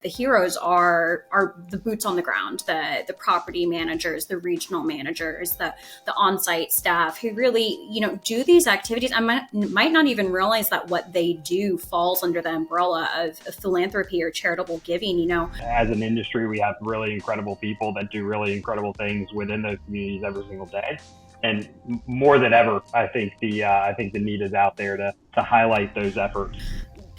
The heroes are the boots on the ground, the property managers, the regional managers, the on-site staff who really, do these activities. I might not even realize that what they do falls under the umbrella of philanthropy or charitable giving. As an industry, we have really incredible people that do really incredible things within those communities every single day. And more than ever, I think the need is out there to highlight those efforts.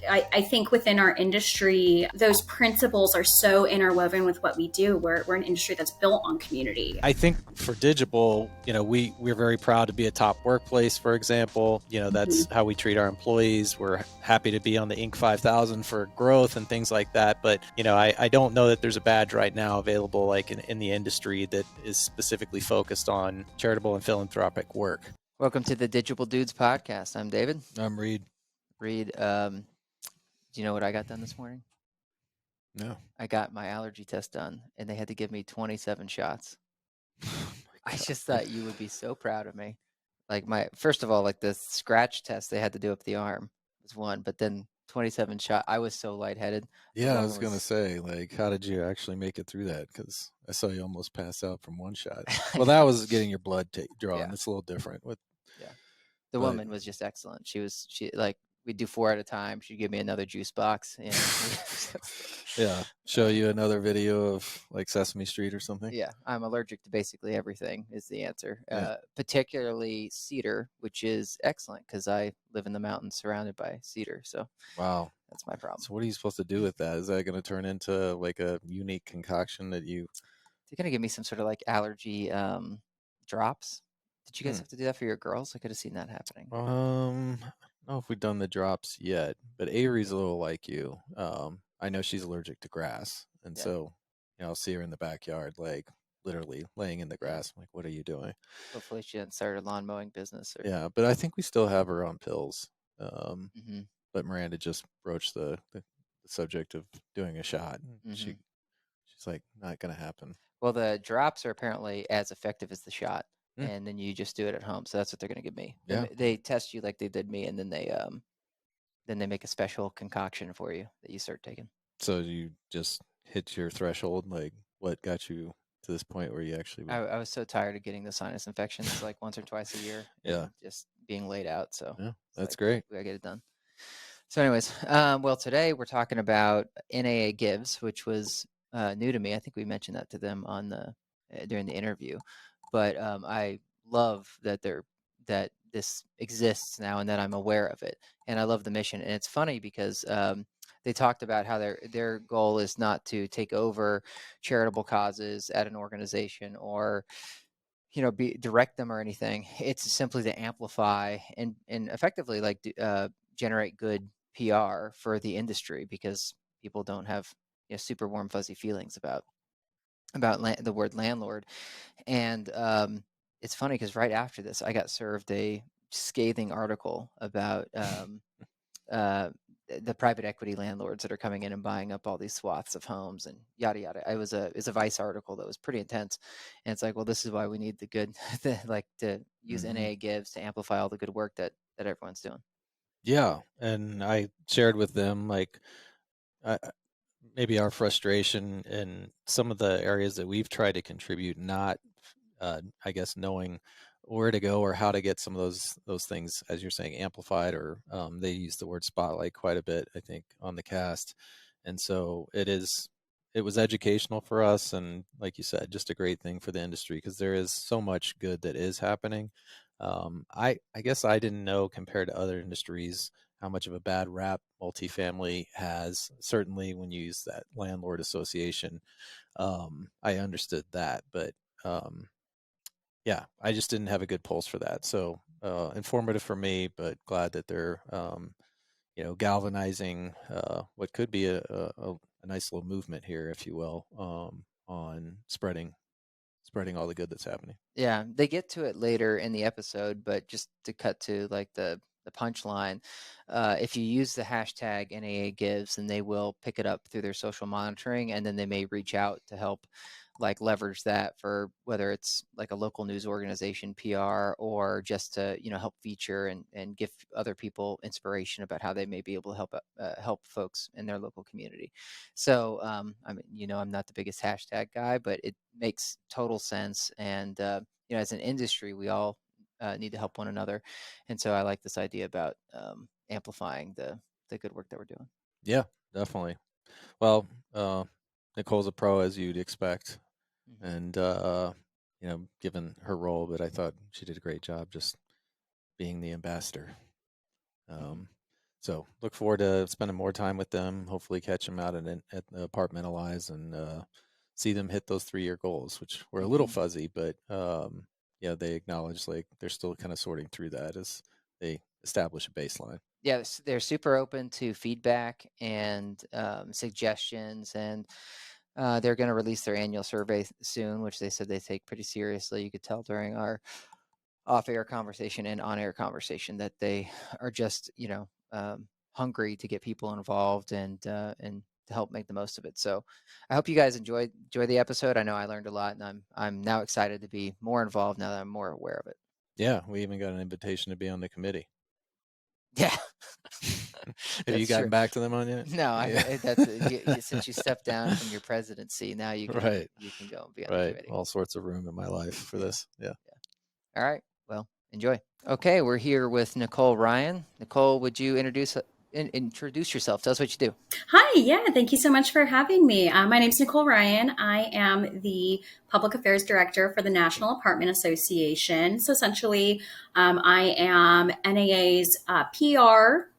I think within our industry, those principles are so interwoven with what we do. We're an industry that's built on community. I think for Digible, we're very proud to be a top workplace, for example. That's how we treat our employees. We're happy to be on the Inc. 5000 for growth and things like that. But, I don't know that there's a badge right now available like in the industry that is specifically focused on charitable and philanthropic work. Welcome to the Digible Dudes podcast. I'm David. I'm Reid. Reid, do you know what I got done this morning? No. I got my allergy test done, and they had to give me 27 shots. I just thought you would be so proud of me. Like first of all, like the scratch test they had to do up the arm was one, but then 27 shot. I was so lightheaded. Yeah, I was going to say, like, how did you actually make it through that? Because I saw you almost pass out from one shot. Well, that was getting your blood drawn. Yeah. It's a little different. The woman was just excellent. She we'd do 4 at a time. She'd give me another juice box. And yeah. Show you another video of like Sesame Street or something. Yeah. I'm allergic to basically everything is the answer. Yeah. Particularly cedar, which is excellent because I live in the mountains surrounded by cedar. So wow, that's my problem. So what are you supposed to do with that? Is that going to turn into like a unique concoction that you... They're going to give me some sort of like allergy drops. Did you guys have to do that for your girls? I could have seen that happening. I don't know if we've done the drops yet, but Avery's a little like you. I know she's allergic to grass, and so I'll see her in the backyard, like literally laying in the grass. I'm like, what are you doing? Hopefully she didn't start a lawn mowing business. Yeah, but I think we still have her on pills. But Miranda just broached the subject of doing a shot. She's like, not going to happen. Well, the drops are apparently as effective as the shot. And then you just do it at home. So that's what they're going to give me. Yeah. They test you like they did me, and then they make a special concoction for you that you start taking. So you just hit your threshold. Like, what got you to this point where you actually... I was so tired of getting the sinus infections like once or twice a year. Yeah. Just being laid out. So yeah, that's great. We got to get it done. So anyways, well, today we're talking about NAA Gives, which was new to me. I think we mentioned that to them during the interview. But I love that this exists now and that I'm aware of it. And I love the mission. And it's funny because they talked about how their goal is not to take over charitable causes at an organization or, direct them or anything. It's simply to amplify and effectively generate good PR for the industry because people don't have super warm, fuzzy feelings about the word landlord. And it's funny because right after this, I got served a scathing article about the private equity landlords that are coming in and buying up all these swaths of homes and yada yada. It was a Vice article that was pretty intense, and it's like, well, this is why we need the good, to use NAA Gives to amplify all the good work that everyone's doing. Yeah, and I shared with them maybe our frustration in some of the areas that we've tried to contribute, not, I guess, knowing where to go or how to get some of those things, as you're saying, amplified, or they use the word spotlight quite a bit, I think, on the cast. And so it was educational for us. And like you said, just a great thing for the industry because there is so much good that is happening. I guess I didn't know compared to other industries how much of a bad rap multifamily has. Certainly when you use that landlord association, I understood that, but yeah, I just didn't have a good pulse for that. So informative for me, but glad that they're galvanizing what could be a nice little movement here, if you will, on spreading all the good that's happening. Yeah, they get to it later in the episode, but just to cut to like the punchline, if you use the hashtag NAA Gives, then they will pick it up through their social monitoring, and then they may reach out to help like leverage that for whether it's like a local news organization, PR, or just to, help feature and give other people inspiration about how they may be able to help folks in their local community. So, I mean, I'm not the biggest hashtag guy, but it makes total sense. And, as an industry, we all need to help one another. And so I like this idea about amplifying the good work that we're doing. Yeah, definitely. Well, Nicole's a pro, as you'd expect. And, given her role, but I thought she did a great job just being the ambassador. So look forward to spending more time with them, hopefully catch them out at Apartmentalize and see them hit those 3-year goals, which were a little fuzzy, but they acknowledge like they're still kind of sorting through that as they establish a baseline. Yeah, they're super open to feedback and suggestions, and they're going to release their annual survey soon, which they said they take pretty seriously. You could tell during our off-air conversation and on-air conversation that they are just, hungry to get people involved and to help make the most of it. So I hope you guys enjoy the episode. I know I learned a lot, and I'm now excited to be more involved now that I'm more aware of it. Yeah, we even got an invitation to be on the committee. Yeah. Have you gotten back to them on yet? No, since you stepped down from your presidency, now you can you can go and be on the committee. All sorts of room in my life for this. Yeah. All right. Well, enjoy. Okay, we're here with Nicole Ryan. Nicole, would you introduce yourself? Tell us what you do. Hi, yeah, thank you so much for having me. My name is Nicole Ryan. I am the Public Affairs Director for the National Apartment Association. So essentially, I am NAA's PR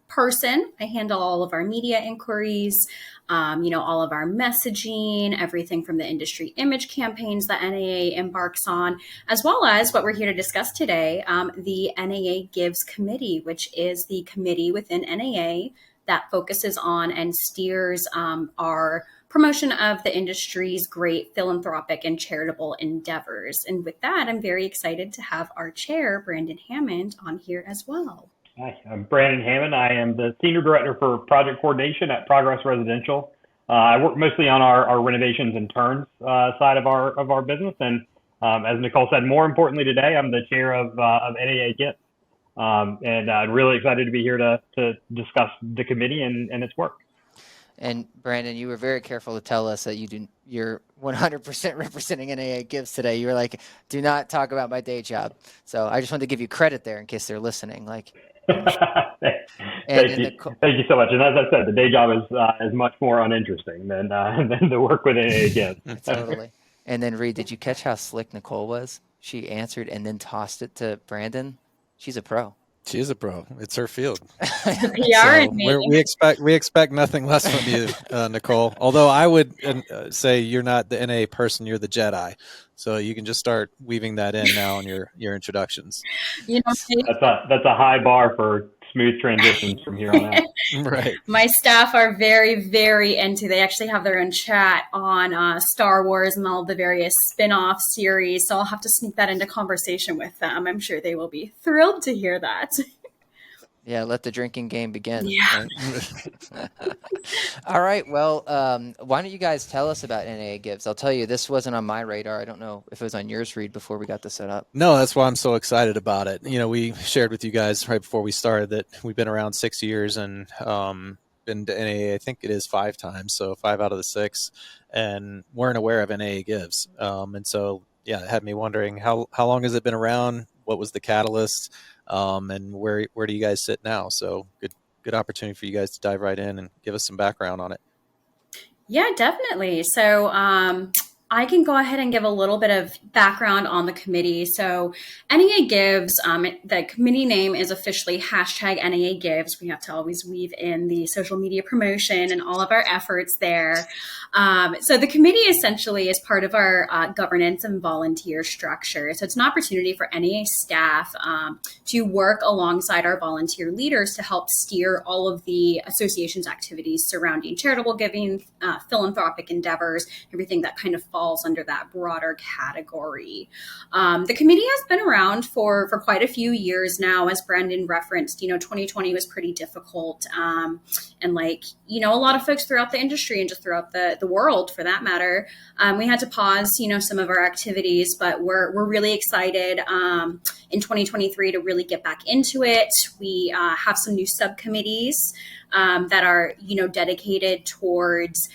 person. I handle all of our media inquiries, all of our messaging, everything from the industry image campaigns that NAA embarks on, as well as what we're here to discuss today, the NAA Gives Committee, which is the committee within NAA that focuses on and steers our promotion of the industry's great philanthropic and charitable endeavors. And with that, I'm very excited to have our chair, Brandon Hammond, on here as well. Hi, I'm Brandon Hammond. I am the Senior Director for Project Coordination at Progress Residential. I work mostly on our renovations and turns side of our business. And as Nicole said, more importantly today, I'm the chair of NAA Gives. And I'm really excited to be here to discuss the committee and its work. And Brandon, you were very careful to tell us that you're 100% representing NAA Gives today. You were like, do not talk about my day job. So I just wanted to give you credit there in case they're listening. Thank you so much. And as I said, the day job is much more uninteresting than the work with NAA Gives. Totally. And then Reid, did you catch how slick Nicole was? She answered and then tossed it to Brandon. She's a pro. She is a pro. It's her field. We expect nothing less from you, Nicole. Although I would say you're not the NA person, you're the Jedi. So you can just start weaving that in now in your introductions. That's a high bar for smooth transitions from here on out. Right. My staff are very, very into. They actually have their own chat on Star Wars and all the various spin-off series. So I'll have to sneak that into conversation with them. I'm sure they will be thrilled to hear that. Yeah, let the drinking game begin. Yeah. Right? All right. Well, why don't you guys tell us about NAA Gives? I'll tell you, this wasn't on my radar. I don't know if it was on yours, Reid, before we got this set up. No, that's why I'm so excited about it. We shared with you guys right before we started that we've been around 6 years and been to NAA, I think it is 5 times. So 5 out of the 6, and weren't aware of NAA Gives. And so, yeah, it had me wondering how long has it been around? What was the catalyst? And where do you guys sit now? So good opportunity for you guys to dive right in and give us some background on it. Yeah, definitely. So I can go ahead and give a little bit of background on the committee. So NAA Gives, the committee name is officially #NAA Gives. We have to always weave in the social media promotion and all of our efforts there. So the committee essentially is part of our governance and volunteer structure. So it's an opportunity for NAA staff to work alongside our volunteer leaders to help steer all of the association's activities surrounding charitable giving, philanthropic endeavors, everything that kind of falls under that broader category. The committee has been around for quite a few years now. As Brandon referenced, 2020 was pretty difficult. And like, a lot of folks throughout the industry and just throughout the world for that matter, we had to pause, some of our activities, but we're really excited in 2023 to really get back into it. We have some new subcommittees that are, dedicated towards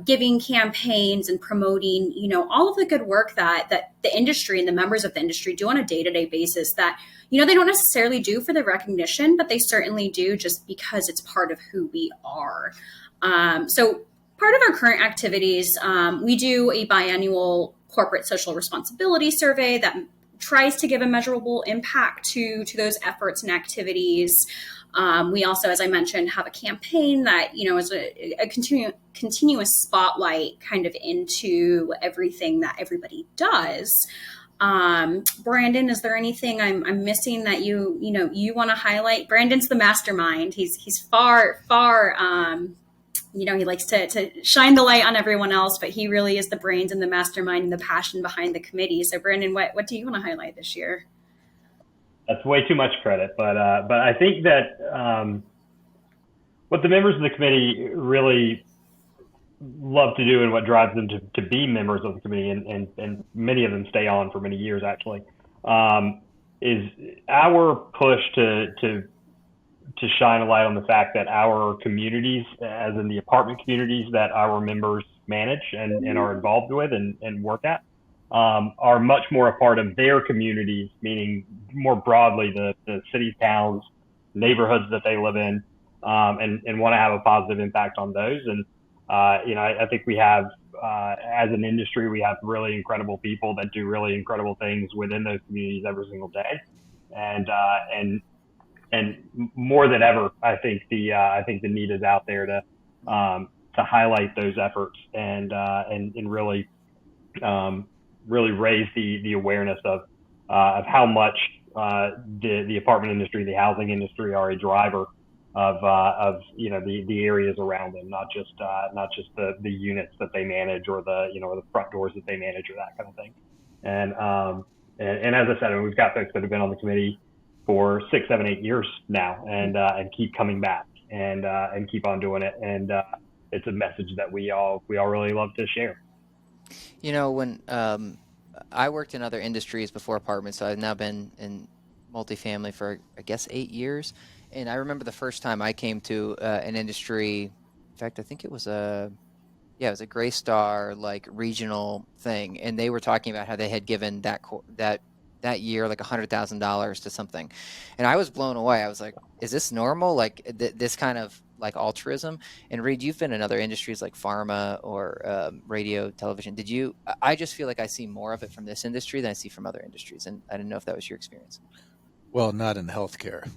giving campaigns and promoting, all of the good work that the industry and the members of the industry do on a day-to-day basis that, they don't necessarily do for the recognition, but they certainly do just because it's part of who we are. So part of our current activities, we do a biannual corporate social responsibility survey that tries to give a measurable impact to those efforts and activities. We also, as I mentioned, have a campaign that, is a continuous spotlight kind of into everything that everybody does. Brandon, is there anything I'm missing that you want to highlight? Brandon's the mastermind. He's far, he likes to shine the light on everyone else, but he really is the brains and the mastermind and the passion behind the committee. So Brandon, what do you want to highlight this year? That's way too much credit, but I think that what the members of the committee really love to do and what drives them to be members of the committee, and many of them stay on for many years actually, is our push to shine a light on the fact that our communities, as in the apartment communities that our members manage and are involved with and work at, are much more a part of their communities, meaning more broadly the cities, towns, neighborhoods that they live in, and want to have a positive impact on those. And I think we have, as an industry, we have really incredible people that do really incredible things within those communities every single day. And more than ever, I think the need is out there to highlight those efforts and really raise the awareness of how much the apartment industry, the housing industry, are a driver of the areas around them, not just the units that they manage or the front doors that they manage or that kind of thing. And as I said, we've got folks that have been on the committee for 6, 7, 8 years now, and keep coming back and keep on doing it. And it's a message that we all really love to share. When I worked in other industries before apartments, so I've now been in multifamily for, I guess, 8 years. And I remember the first time I came to an industry. In fact, I think it was a Gray Star like regional thing, and they were talking about how they had given that year like $100,000 to something, and I was blown away. I was like, "Is this normal? Like this kind of like altruism?" And Reid, you've been in other industries like pharma or radio, television. I just feel like I see more of it from this industry than I see from other industries, and I didn't know if that was your experience. Well, not in healthcare.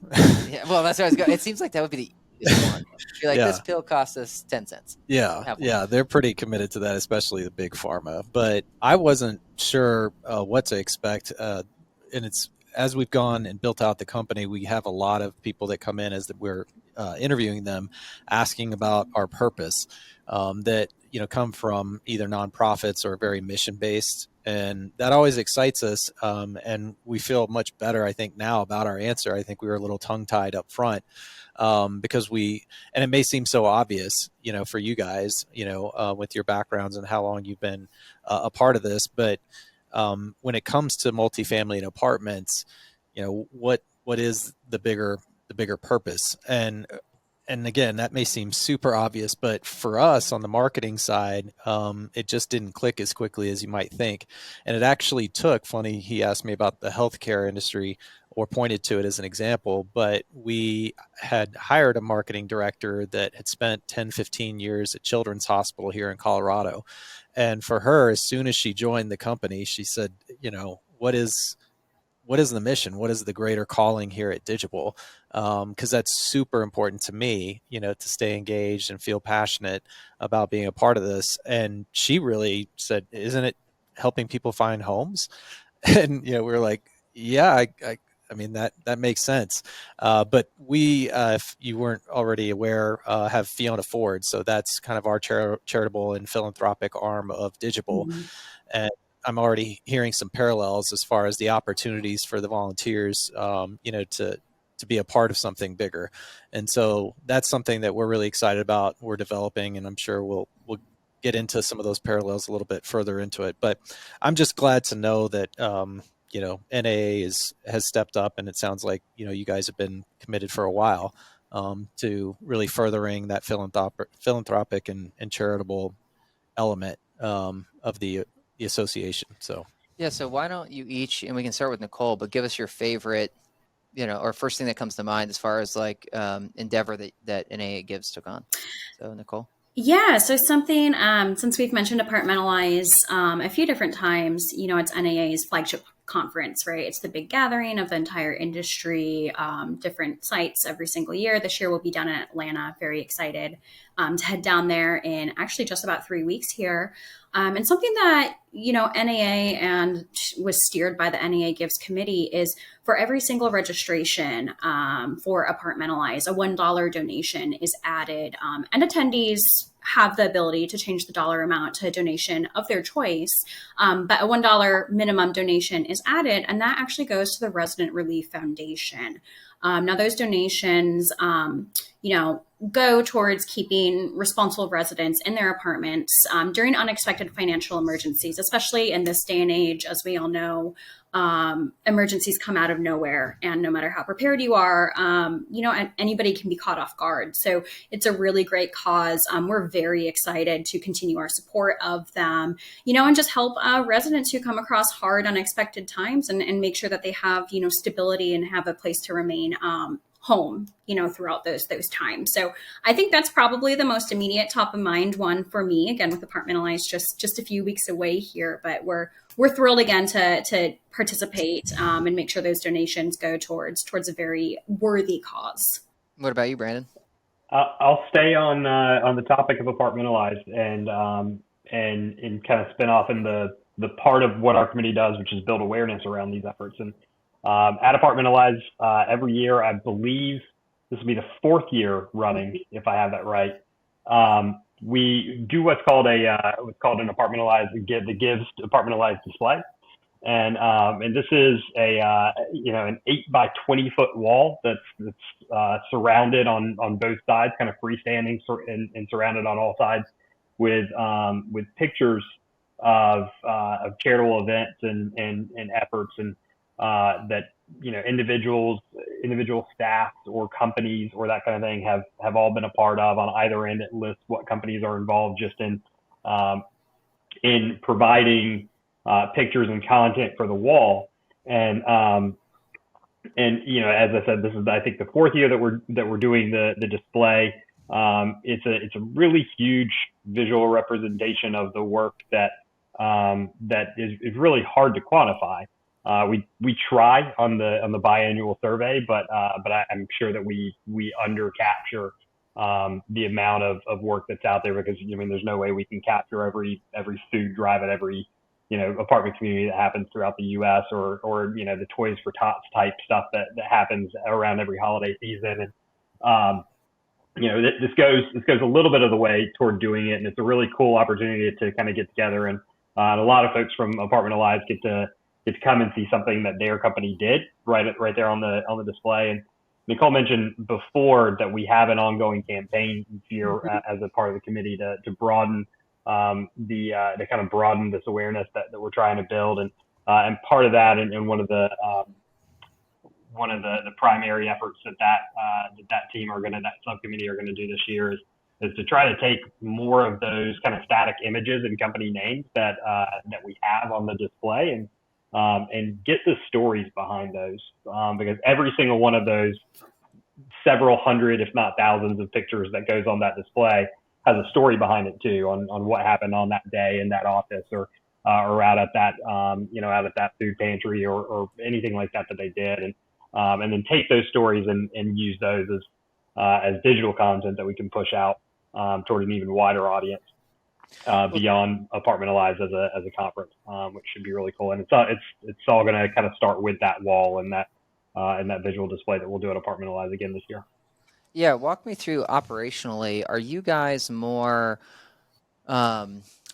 Yeah, well, that's what I was going. It seems like that would be the easiest one. Be like, This pill costs us 10 cents. Yeah, they're pretty committed to that, especially the big pharma. But I wasn't sure what to expect, and it's as we've gone and built out the company, we have a lot of people that come in as we're interviewing them, asking about our purpose, that come from either nonprofits or very mission based. And that always excites us. And we feel much better, I think, now about our answer. I think we were a little tongue tied up front because and it may seem so obvious, for you guys, with your backgrounds and how long you've been a part of this. But when it comes to multifamily and apartments, what is the bigger purpose? And again, that may seem super obvious, but for us on the marketing side, it just didn't click as quickly as you might think. And it actually took, funny, he asked me about the healthcare industry or pointed to it as an example, but we had hired a marketing director that had spent 10, 15 years at Children's Hospital here in Colorado. And for her, as soon as she joined the company, she said, what is the mission? What is the greater calling here at Digible? Because that's super important to me, to stay engaged and feel passionate about being a part of this. And she really said, isn't it helping people find homes? And, we were like, yeah, I mean, that makes sense. But we, if you weren't already aware, have Fiona Ford. So that's kind of our charitable and philanthropic arm of Digible. Mhm. And I'm already hearing some parallels as far as the opportunities for the volunteers, to be a part of something bigger. And so that's something that we're really excited about. We're developing, and I'm sure we'll get into some of those parallels a little bit further into it. But I'm just glad to know that, NAA has stepped up, and it sounds like, you guys have been committed for a while, to really furthering that philanthropic and charitable element, of the association. So Yeah. So why don't you each, and we can start with Nicole, but give us your favorite, or first thing that comes to mind as far as like endeavor that NAA Gives took on. So Nicole. Yeah, so something, since we've mentioned Apartmentalize a few different times, it's NAA's flagship conference, right? It's the big gathering of the entire industry, different sites every single year. This year we'll be down in Atlanta. Very excited to head down there in actually just about 3 weeks here. And something that, NAA and was steered by the NAA Gives Committee is for every single registration for Apartmentalize, a $1 donation is added, and attendees have the ability to change the dollar amount to a donation of their choice. But a $1 minimum donation is added, and that actually goes to the Resident Relief Foundation. Now, those donations, go towards keeping responsible residents in their apartments during unexpected financial emergencies, especially in this day and age. As we all know, emergencies come out of nowhere, and no matter how prepared you are, anybody can be caught off guard. So it's a really great cause. We're very excited to continue our support of them, and just help residents who come across hard, unexpected times and make sure that they have, stability and have a place to remain home, throughout those times. So I think that's probably the most immediate top of mind one for me, again, with Apartmentalize just a few weeks away here, but we're thrilled again to participate and make sure those donations go towards a very worthy cause. What about you, Brandon? I'll stay on the topic of Apartmentalize and kind of spin off in the part of what our committee does, which is build awareness around these efforts. And at Apartmentalize, every year, I believe this will be the 4th year running, if I have that right. We do what's called an Apartmentalize, the Gives Apartmentalize display, and this is an 8 by 20 foot wall that's surrounded on both sides, kind of freestanding and surrounded on all sides with pictures of charitable events and efforts and that individual staff or companies or that kind of thing have all been a part of. On either end, it lists what companies are involved just in providing pictures and content for the wall. And as I said, this is, I think, the 4th year that we're doing the display. It's a really huge visual representation of the work that is really hard to quantify. We try on the biannual survey, but I'm sure that we under capture the amount of work that's out there, because there's no way we can capture every food drive at every apartment community that happens throughout the U.S. or the Toys for Tots type stuff that happens around every holiday season. And this goes a little bit of the way toward doing it, and it's a really cool opportunity to kind of get together, and a lot of folks from Apartmentalize get to come and see something that their company did right there on the display. And Nicole mentioned before that we have an ongoing campaign here as a part of the committee to broaden to kind of broaden this awareness that we're trying to build, and part of that and one of the primary efforts that team that subcommittee are gonna do this year is to try to take more of those kind of static images and company names that we have on the display and get the stories behind those, because every single one of those several hundred, if not thousands, of pictures that goes on that display has a story behind it too, on what happened on that day in that office or out at that out at that food pantry or anything like that they did, and then take those stories and use those as digital content that we can push out toward an even wider audience beyond Apartmentalize as a conference, which should be really cool. And it's all going to kind of start with that wall and that and that visual display that we'll do at Apartmentalize again this year. Yeah, walk me through operationally. Are you guys more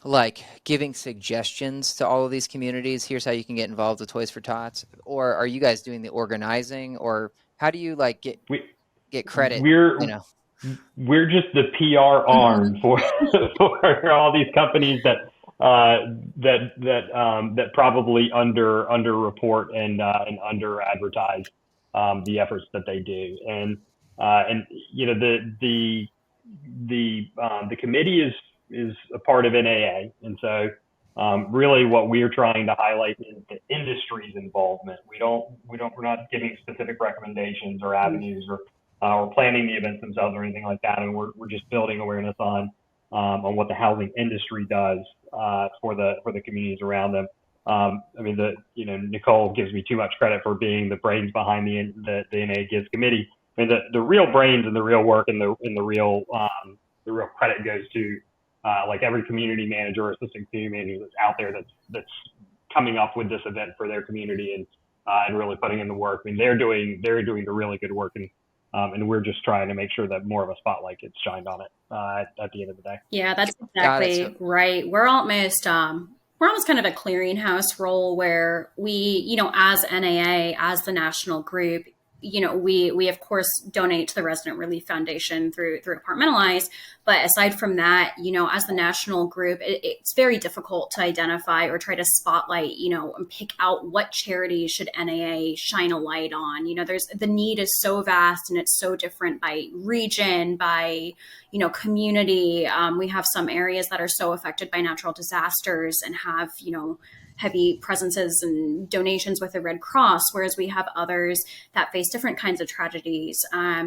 like giving suggestions to all of these communities? Here's how you can get involved with Toys for Tots, or are you guys doing the organizing, or how do you like get credit? We're just the PR arm for for all these companies that probably under report and under advertise the efforts that they do. And the committee is a part of NAA, and so really what we're trying to highlight is the industry's involvement. We're not giving specific recommendations or avenues or planning the events themselves or anything like that. And we're just building awareness on what the housing industry does for the communities around them. Nicole gives me too much credit for being the brains behind the NAA Gives committee. I mean, the real brains and the real work and the real credit goes to like every community manager or assistant community manager that's out there that's coming up with this event for their community and really putting in the work. I mean, they're doing the really good work, and we're just trying to make sure that more of a spotlight gets shined on it at the end of the day. Yeah, that's exactly right. We're almost kind of a clearinghouse role where we, as NAA, as the national group, we of course donate to the Resident Relief Foundation through Apartmentalize. But aside from that, as the national group, it's very difficult to identify or try to spotlight, and pick out what charity should NAA shine a light on. The need is so vast and it's so different by region, by, community. We have some areas that are so affected by natural disasters and have, heavy presences and donations with the Red Cross, whereas we have others that face different kinds of tragedies.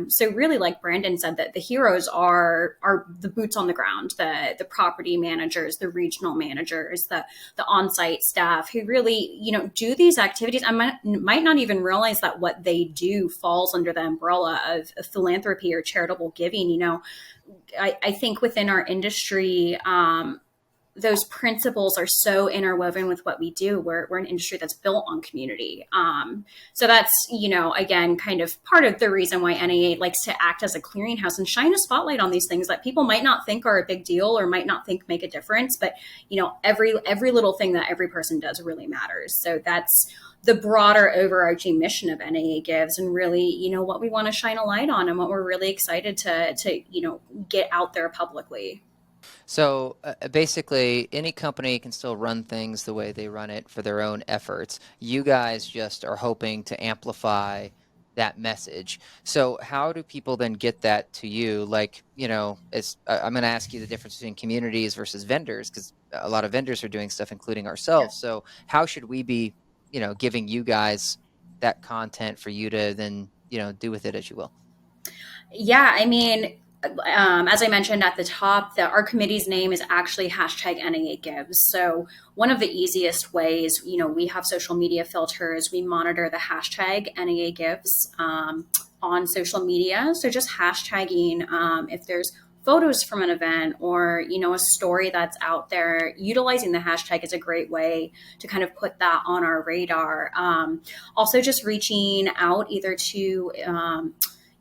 So really, like Brandon said, that the heroes are the boots on the ground, the property managers, the regional managers, the on-site staff who really, do these activities. I might not even realize that what they do falls under the umbrella of philanthropy or charitable giving. I think within our industry, those principles are so interwoven with what we do. We're an industry that's built on community. So that's, again, kind of part of the reason why NAA likes to act as a clearinghouse and shine a spotlight on these things that people might not think are a big deal or might not think make a difference. But, every little thing that every person does really matters. So that's the broader overarching mission of NAA Gives, and really, what we want to shine a light on and what we're really excited to get out there publicly. So basically, any company can still run things the way they run it for their own efforts. You guys just are hoping to amplify that message. So how do people then get that to you? Like, I'm going to ask you the difference between communities versus vendors, because a lot of vendors are doing stuff, including ourselves. Yeah. So how should we be, giving you guys that content for you to then, do with it as you will? Yeah, I mean, as I mentioned at the top, our committee's name is actually #NAA Gives. So one of the easiest ways, we have social media filters. We monitor the hashtag NAA Gives on social media. So just hashtagging if there's photos from an event or, a story that's out there, utilizing the hashtag is a great way to kind of put that on our radar. Also just reaching out either to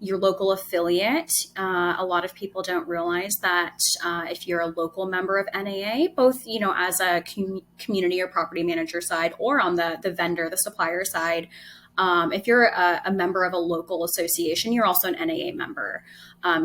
your local affiliate. A lot of people don't realize that if you're a local member of NAA, both, as a community or property manager side or on the vendor, the supplier side, if you're a member of a local association, you're also an NAA member.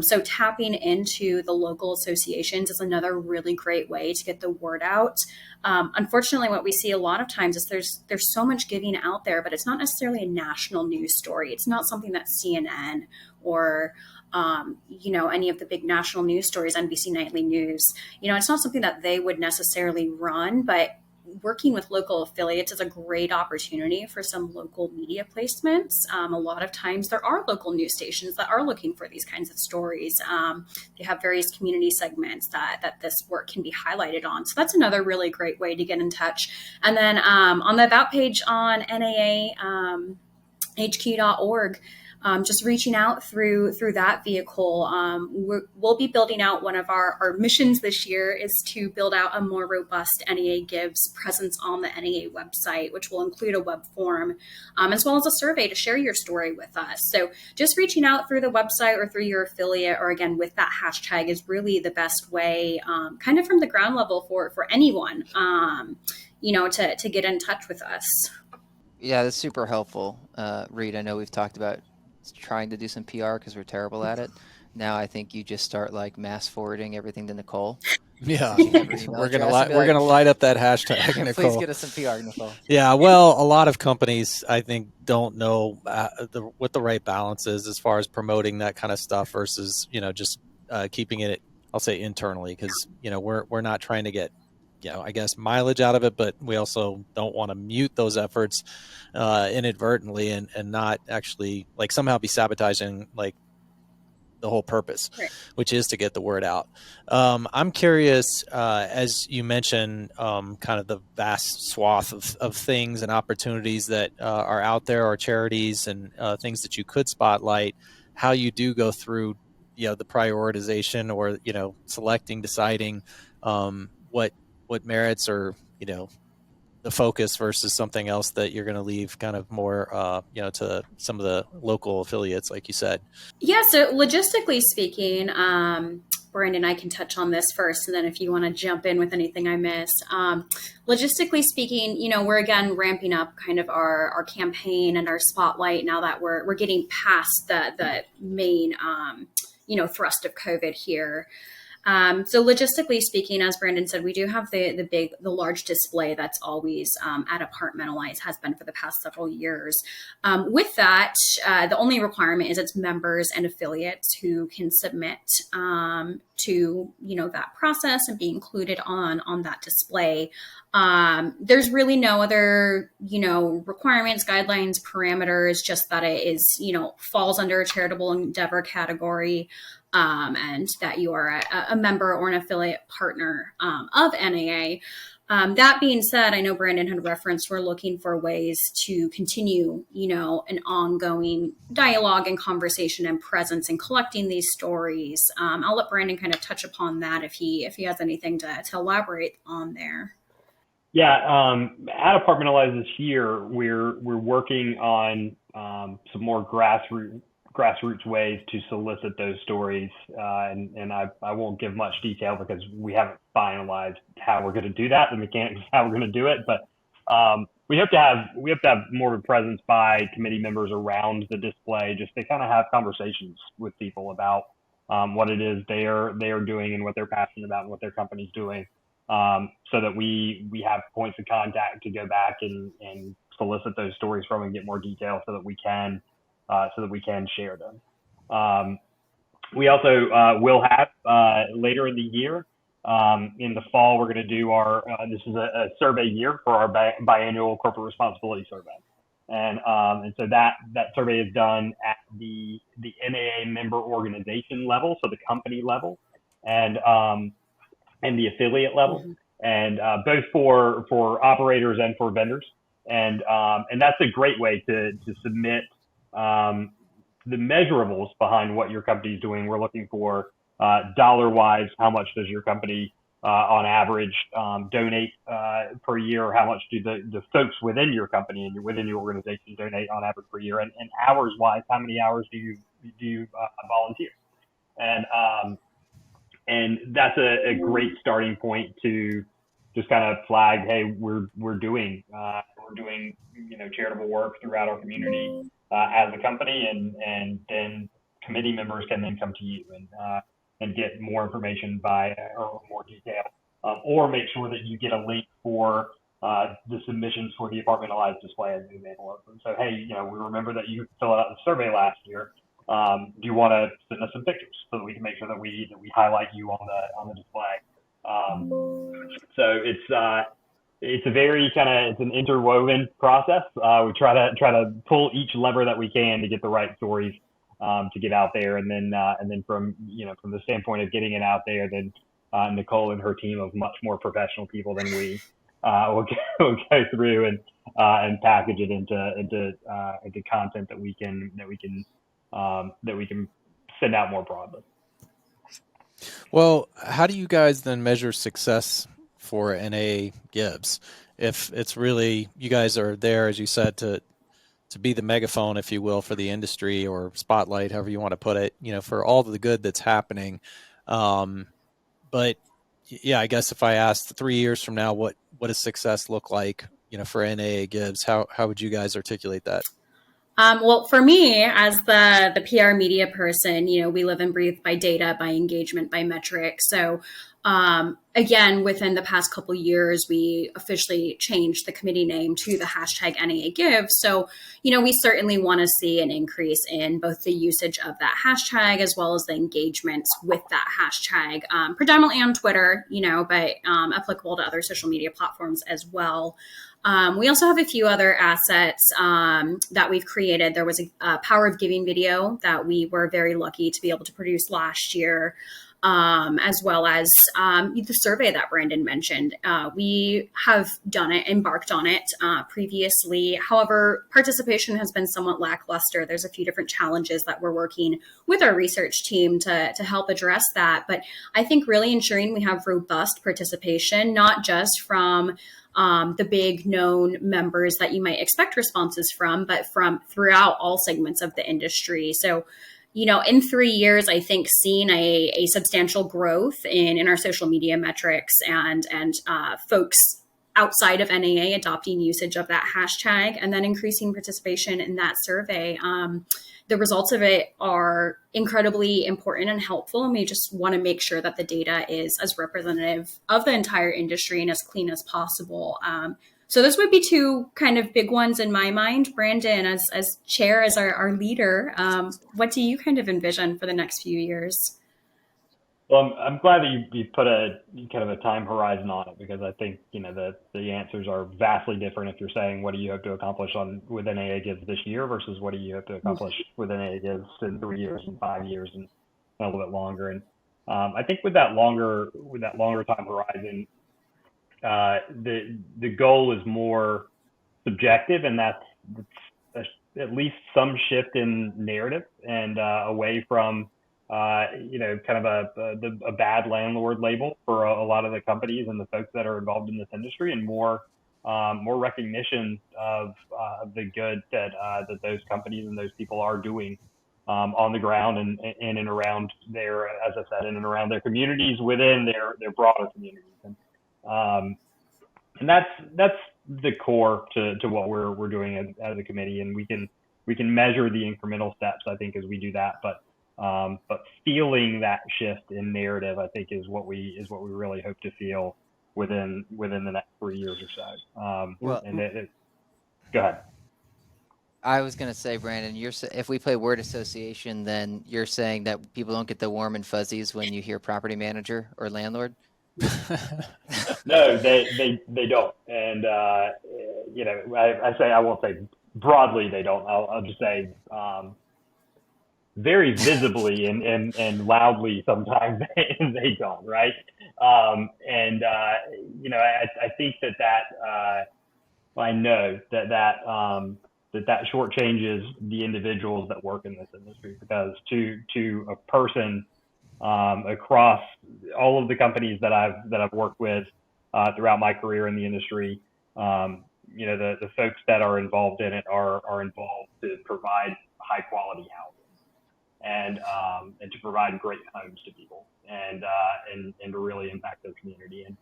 So tapping into the local associations is another really great way to get the word out. Unfortunately, what we see a lot of times is there's so much giving out there, but it's not necessarily a national news story. It's not something that CNN or any of the big national news stories, NBC Nightly News, it's not something that they would necessarily run, but working with local affiliates is a great opportunity for some local media placements. A lot of times there are local news stations that are looking for these kinds of stories. They have various community segments that this work can be highlighted on. So that's another really great way to get in touch. And then on the About page on NAA HQ.org, just reaching out through that vehicle. We'll be building out one of our missions this year is to build out a more robust NAA Gives presence on the NAA website, which will include a web form as well as a survey to share your story with us. So just reaching out through the website or through your affiliate, or again with that hashtag, is really the best way, kind of from the ground level for anyone, to get in touch with us. Yeah, that's super helpful. Reid, I know we've talked about trying to do some PR because we're terrible at it. Now I think you just start like mass forwarding everything to Nicole. Yeah, we're gonna light up that hashtag, Nicole. Please get us some PR, Nicole. Yeah, well, a lot of companies I think don't know what the right balance is as far as promoting that kind of stuff versus just keeping it, I'll say, internally, because we're not trying to get I guess mileage out of it, but we also don't want to mute those efforts inadvertently and not actually like somehow be sabotaging like the whole purpose, Right. which is to get the word out. I'm curious, as you mentioned, kind of the vast swath of things and opportunities that are out there, or charities and things that you could spotlight, how you do go through, the prioritization or, selecting, deciding what merits or, the focus versus something else that you're going to leave kind of more, to some of the local affiliates, like you said. Yeah, so logistically speaking, Brandon, I can touch on this first, and then if you want to jump in with anything I missed. Logistically speaking, we're again ramping up kind of our campaign and our spotlight now that we're getting past the main thrust of COVID here. So logistically speaking, as Brandon said, we do have the large display that's always at Apartmentalize, has been for the past several years. With that, the only requirement is it's members and affiliates who can submit to that process and be included on that display. There's really no other requirements, guidelines, parameters, just that it is falls under a charitable endeavor category. And that you are a member or an affiliate partner of NAA. That being said, I know Brandon had referenced we're looking for ways to continue, an ongoing dialogue and conversation and presence in collecting these stories. I'll let Brandon kind of touch upon that if he has anything to elaborate on there. Yeah, at Apartmentalize this year, we're working on some more grassroots ways to solicit those stories, and I won't give much detail because we haven't finalized how we're going to do that, the mechanics of how we're going to do it. But we hope to have more of a presence by committee members around the display, just to kind of have conversations with people about what it is they are doing and what they're passionate about and what their company's doing, so that we have points of contact to go back and solicit those stories from and get more detail so that we can share them. We also will have later in the year, in the fall, we're going to do our this is a survey year for our biannual corporate responsibility survey, and so that survey is done at the NAA member organization level, so the company level, and the affiliate level, and both for operators and for vendors, and that's a great way to submit the measurables behind what your company is doing. We're looking for dollar-wise, how much does your company on average donate per year? How much do the folks within your company and within your organization donate on average per year? And hours-wise, how many hours do you volunteer? And that's a great starting point to just kind of flag, hey, we're doing charitable work throughout our community as a company, and then committee members can then come to you and get more information or more detail, or make sure that you get a link for the submissions for the Apartmentalize display as an example. And so, hey, we remember that you filled out the survey last year. Do you want to send us some pictures so that we can make sure that we highlight you on the display? So it's a very it's an interwoven process. We try to pull each lever that we can to get the right stories to get out there, and then from the standpoint of getting it out there, then Nicole and her team of much more professional people than we will go through and package it into content that we can that we can send out more broadly. Well, how do you guys then measure success for NAA Gives? If it's really, you guys are there, as you said, to be the megaphone, if you will, for the industry, or spotlight, however you want to put it, for all of the good that's happening. But yeah, I guess if I asked 3 years from now, what does success look like, for NAA Gives, how would you guys articulate that? Well, for me, as the PR media person, we live and breathe by data, by engagement, by metrics. So, again, within the past couple of years, we officially changed the committee name to the hashtag NAA Gives. So, we certainly want to see an increase in both the usage of that hashtag as well as the engagements with that hashtag, predominantly on Twitter, but applicable to other social media platforms as well. We also have a few other assets that we've created. There was a Power of Giving video that we were very lucky to be able to produce last year, as well as the survey that Brandon mentioned. We have embarked on it previously. However, participation has been somewhat lackluster. There's a few different challenges that we're working with our research team to help address that. But I think really ensuring we have robust participation, not just from the big known members that you might expect responses from, but from throughout all segments of the industry. So, in 3 years, I think seeing a substantial growth in our social media metrics and folks outside of NAA adopting usage of that hashtag and then increasing participation in that survey. The results of it are incredibly important and helpful, and we just want to make sure that the data is as representative of the entire industry and as clean as possible. So this would be two kind of big ones in my mind. Brandon, as chair, as our leader, what do you kind of envision for the next few years? Well, I'm glad that you put a kind of a time horizon on it, because I think the answers are vastly different if you're saying what do you hope to accomplish with NAA Gives this year versus what do you hope to accomplish with NAA Gives in 3 years and 5 years and a little bit longer. And I think with that longer time horizon, the goal is more subjective, and that's at least some shift in narrative and away from kind of a bad landlord label for a lot of the companies and the folks that are involved in this industry, and more recognition of the good that those companies and those people are doing on the ground and in and around their, as I said, in and around their communities, within their broader communities. And that's the core to what we're doing as a committee, and we can measure the incremental steps, I think, as we do that. But feeling that shift in narrative, I think, is what we really hope to feel within the next 3 years or so. Go ahead. I was going to say, Brandon, if we play word association, then you're saying that people don't get the warm and fuzzies when you hear property manager or landlord? No, they don't. And, I won't say broadly they don't. I'll just say very visibly and loudly sometimes they don't, right? I think that I know that shortchanges the individuals that work in this industry, because to a person across all of the companies that I've worked with throughout my career in the industry, the folks that are involved in it are involved to provide high quality housing and to provide great homes to people and to really impact their community. And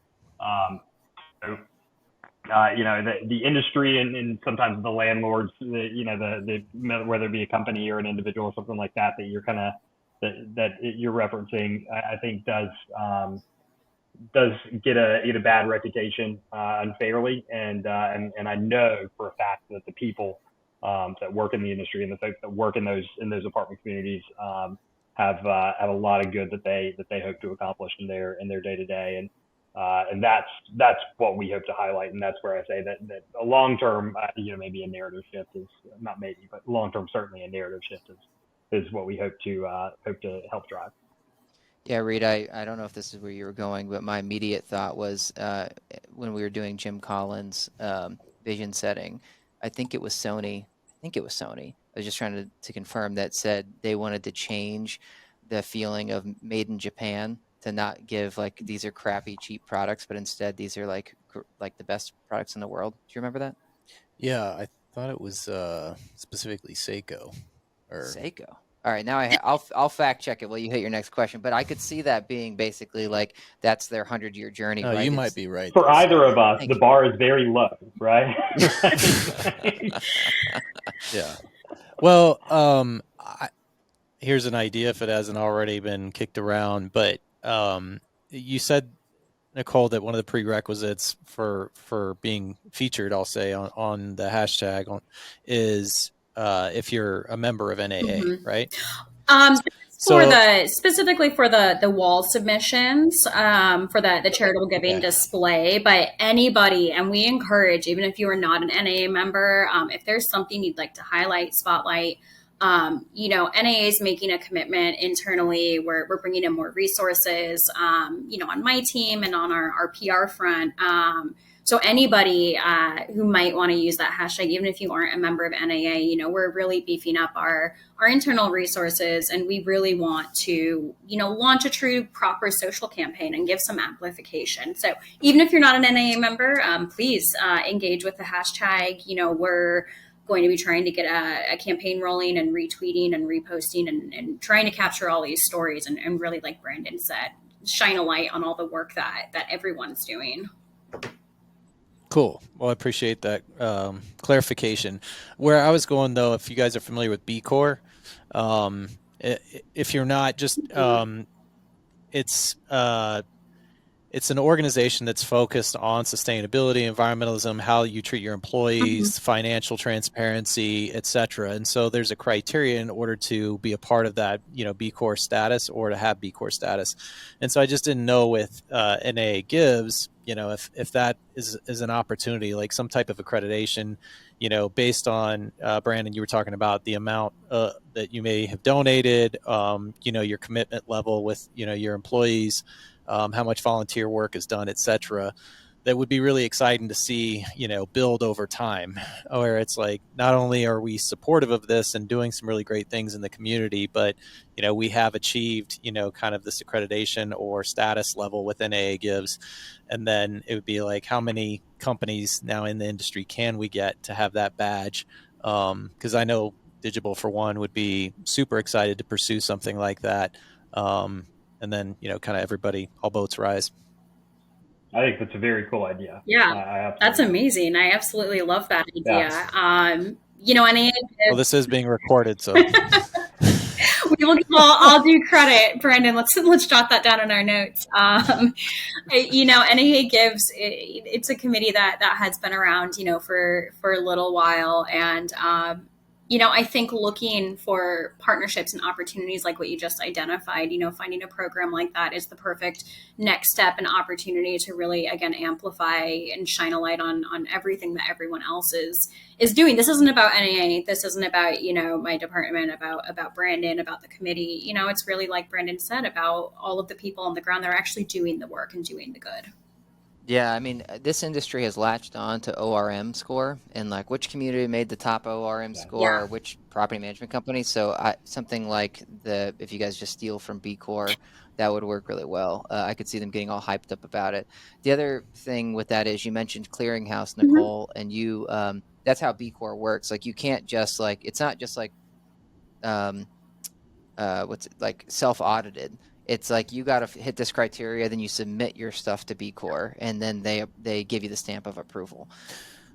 the industry and sometimes the landlords, whether it be a company or an individual or something like that you're kind of that you're referencing, I think does get a bad reputation unfairly, and I know for a fact that the people that work in the industry and the folks that work in those apartment communities have a lot of good that they hope to accomplish in their day to day, and that's what we hope to highlight, and that's where I say that a long term, maybe a narrative shift is not maybe, but long term certainly a narrative shift is what we hope to help drive. Yeah, Reid, I don't know if this is where you were going, but my immediate thought was when we were doing Jim Collins' vision setting, I think it was Sony I was just trying to confirm that said they wanted to change the feeling of made in Japan to not give like these are crappy cheap products, but instead these are like the best products in the world. Do you remember that? Yeah, I thought it was specifically Seiko. Or Seiko. All right, now I'll fact check it while you hit your next question. But I could see that being basically like that's their 100-year journey, no, right? you might be right. For Though, either Staley. of us, Thank the you. bar is very low, right? Yeah. Well, here's an idea if it hasn't already been kicked around. But you said, Nicole, that one of the prerequisites for being featured, I'll say, on the hashtag is if you're a member of NAA, Mhm. right? For So the specifically for the wall submissions, for the charitable giving okay. display, but anybody, and we encourage, even if you are not an NAA member, if there's something you'd like to highlight, spotlight, NAA is making a commitment internally. We're bringing in more resources, on my team and on our PR front. So anybody who might want to use that hashtag, even if you aren't a member of NAA, we're really beefing up our internal resources, and we really want to, launch a true proper social campaign and give some amplification. So even if you're not an NAA member, please engage with the hashtag. We're going to be trying to get a campaign rolling and retweeting and reposting and trying to capture all these stories and really, like Brandon said, shine a light on all the work that everyone's doing. Cool. Well, I appreciate that clarification. Where I was going, though, if you guys are familiar with B Corp, if you're not, just it's an organization that's focused on sustainability, environmentalism, how you treat your employees, financial transparency, et cetera. And so there's a criteria in order to be a part of that, B Corp status or to have B Corp status. And so I just didn't know with NAA Gives, if that is an opportunity, like some type of accreditation, based on, Brandon, you were talking about the amount that you may have donated, your commitment level with, your employees, how much volunteer work is done, et cetera. That would be really exciting to see, build over time, where it's like, not only are we supportive of this and doing some really great things in the community, but, we have achieved, kind of this accreditation or status level with NAA Gives. And then it would be like, how many companies now in the industry can we get to have that badge? Because I know Digible, for one, would be super excited to pursue something like that. And then, kind of everybody, all boats rise. I think that's a very cool idea. Yeah, I that's absolutely amazing. I absolutely love that idea. Yeah. NAA Well, this is being recorded, so I'll do credit, Brandon. Let's jot that down in our notes. NAA Gives. It's a committee that has been around, for a little while, and I think looking for partnerships and opportunities like what you just identified, finding a program like that is the perfect next step and opportunity to really, again, amplify and shine a light on everything that everyone else is doing. This isn't about NAA. This isn't about, my department, about Brandon, about the committee. It's really, like Brandon said, about all of the people on the ground that are actually doing the work and doing the good. Yeah, I mean, this industry has latched on to ORM score and like which community made the top ORM score, or which property management company. So something like if you guys just steal from B Corp, that would work really well. I could see them getting all hyped up about it. The other thing with that is you mentioned clearinghouse, Nicole, and you that's how B Corp works. Like you can't just like, it's not just like what's it, like self-audited. It's like you got to hit this criteria, then you submit your stuff to B Corp, and then they give you the stamp of approval.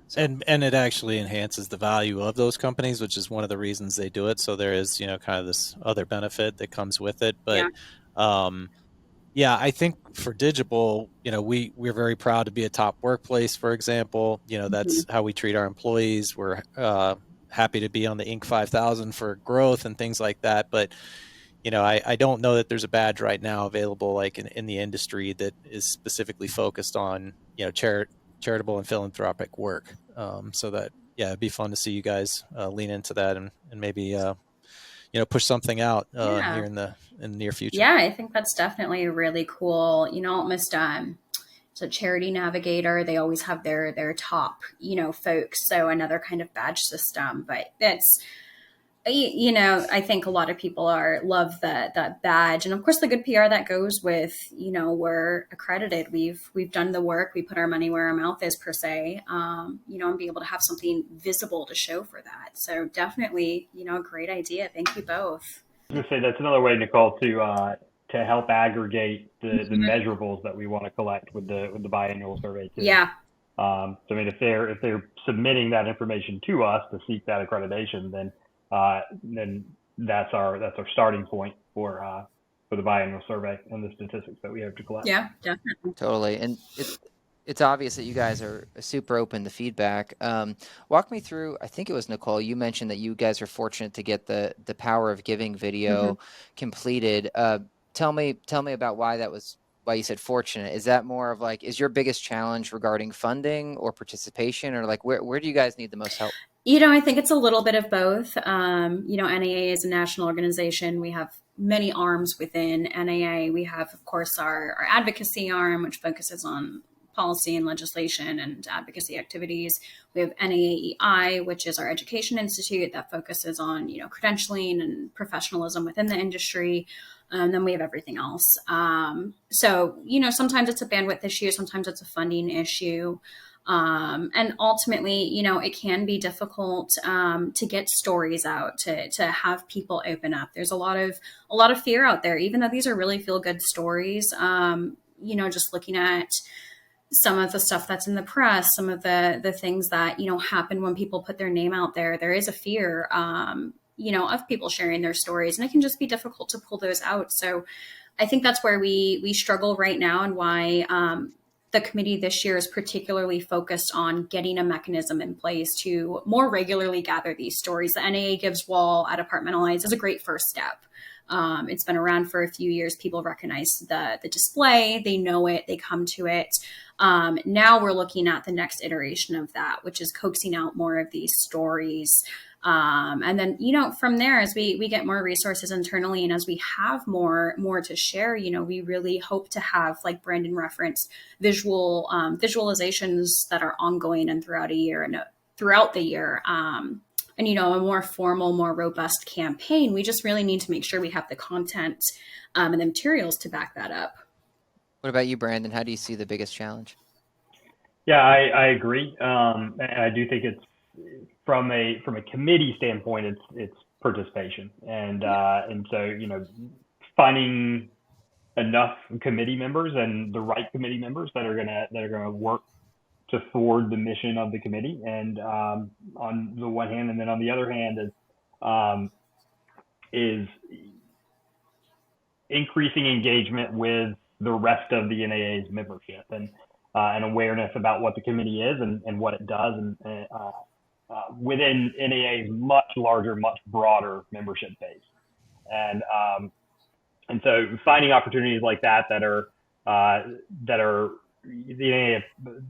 So. And it actually enhances the value of those companies, which is one of the reasons they do it. So there is, kind of this other benefit that comes with it. But I think for Digible, we're very proud to be a top workplace, for example. That's how we treat our employees. We're happy to be on the Inc. 5000 for growth and things like that. But I don't know that there's a badge right now available like in the industry that is specifically focused on, charitable and philanthropic work. So that, it'd be fun to see you guys lean into that and maybe, push something out here in the near future. Yeah, I think that's definitely really cool. Almost it's a charity navigator. They always have their top, folks. So another kind of badge system, but that's I think a lot of people love that badge, and of course the good PR that goes with, we're accredited. We've done the work. We put our money where our mouth is, per se. And be able to have something visible to show for that. So definitely, a great idea. Thank you both. I was gonna say that's another way, Nicole, to help aggregate the Mhm. measurables that we want to collect with the biannual survey too. Yeah. So I mean, if they're submitting that information to us to seek that accreditation, then that's our starting point for the biannual survey and the statistics that we have to collect. Yeah, definitely. Totally. And it's obvious that you guys are super open to feedback. Walk me through, I think it was Nicole, you mentioned that you guys are fortunate to get the Power of Giving video completed. Tell me about why you said fortunate. Is that more of like, is your biggest challenge regarding funding or participation, or like where do you guys need the most help? I think it's a little bit of both. NAA is a national organization. We have many arms within NAA. We have, of course, our advocacy arm, which focuses on policy and legislation and advocacy activities. We have NAAEI, which is our education institute that focuses on, credentialing and professionalism within the industry. And then we have everything else. So, sometimes it's a bandwidth issue, sometimes it's a funding issue. And ultimately, it can be difficult to get stories out, to have people open up. There's a lot of fear out there, even though these are really feel good stories. Just looking at some of the stuff that's in the press, some of the things that happen when people put their name out there. There is a fear, of people sharing their stories, and it can just be difficult to pull those out. So I think that's where we struggle right now, and why the committee this year is particularly focused on getting a mechanism in place to more regularly gather these stories. The NAA Gives wall at Apartmentalize is a great first step. It's been around for a few years. People recognize the display, they know it, they come to it. Now we're looking at the next iteration of that, which is coaxing out more of these stories. And then, from there, as we get more resources internally, and as we have more to share, we really hope to have, like Brandon referenced, visualizations that are ongoing and throughout the year. And a more formal, more robust campaign. We just really need to make sure we have the content and the materials to back that up. What about you, Brandon? How do you see the biggest challenge? Yeah, I agree. And I do think it's from a committee standpoint, it's participation, and so finding enough committee members and the right committee members that are gonna work to forward the mission of the committee, and on the one hand, and then on the other hand is increasing engagement with the rest of the NAA's membership, and awareness about what the committee is and what it does, and within NAA's much larger, much broader membership base, and so finding opportunities like that are the NAA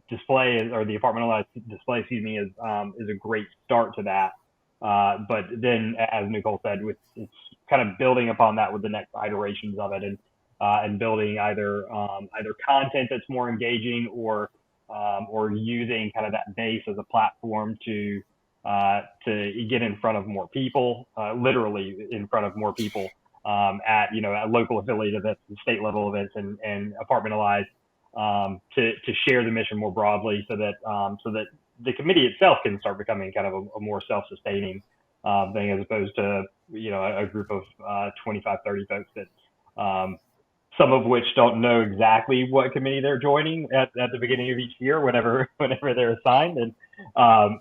display, or the Apartmentalize display, is a great start to that. But then, as Nicole said, it's kind of building upon that with the next iterations of it, and building either content that's more engaging, or using kind of that base as a platform to get in front of more people, literally in front of more people, at local affiliate events and state level events, and Apartmentalize, to share the mission more broadly, so that the committee itself can start becoming kind of a more self-sustaining thing, as opposed to a group of 25, 30 folks that some of which don't know exactly what committee they're joining at the beginning of each year, whenever they're assigned, and have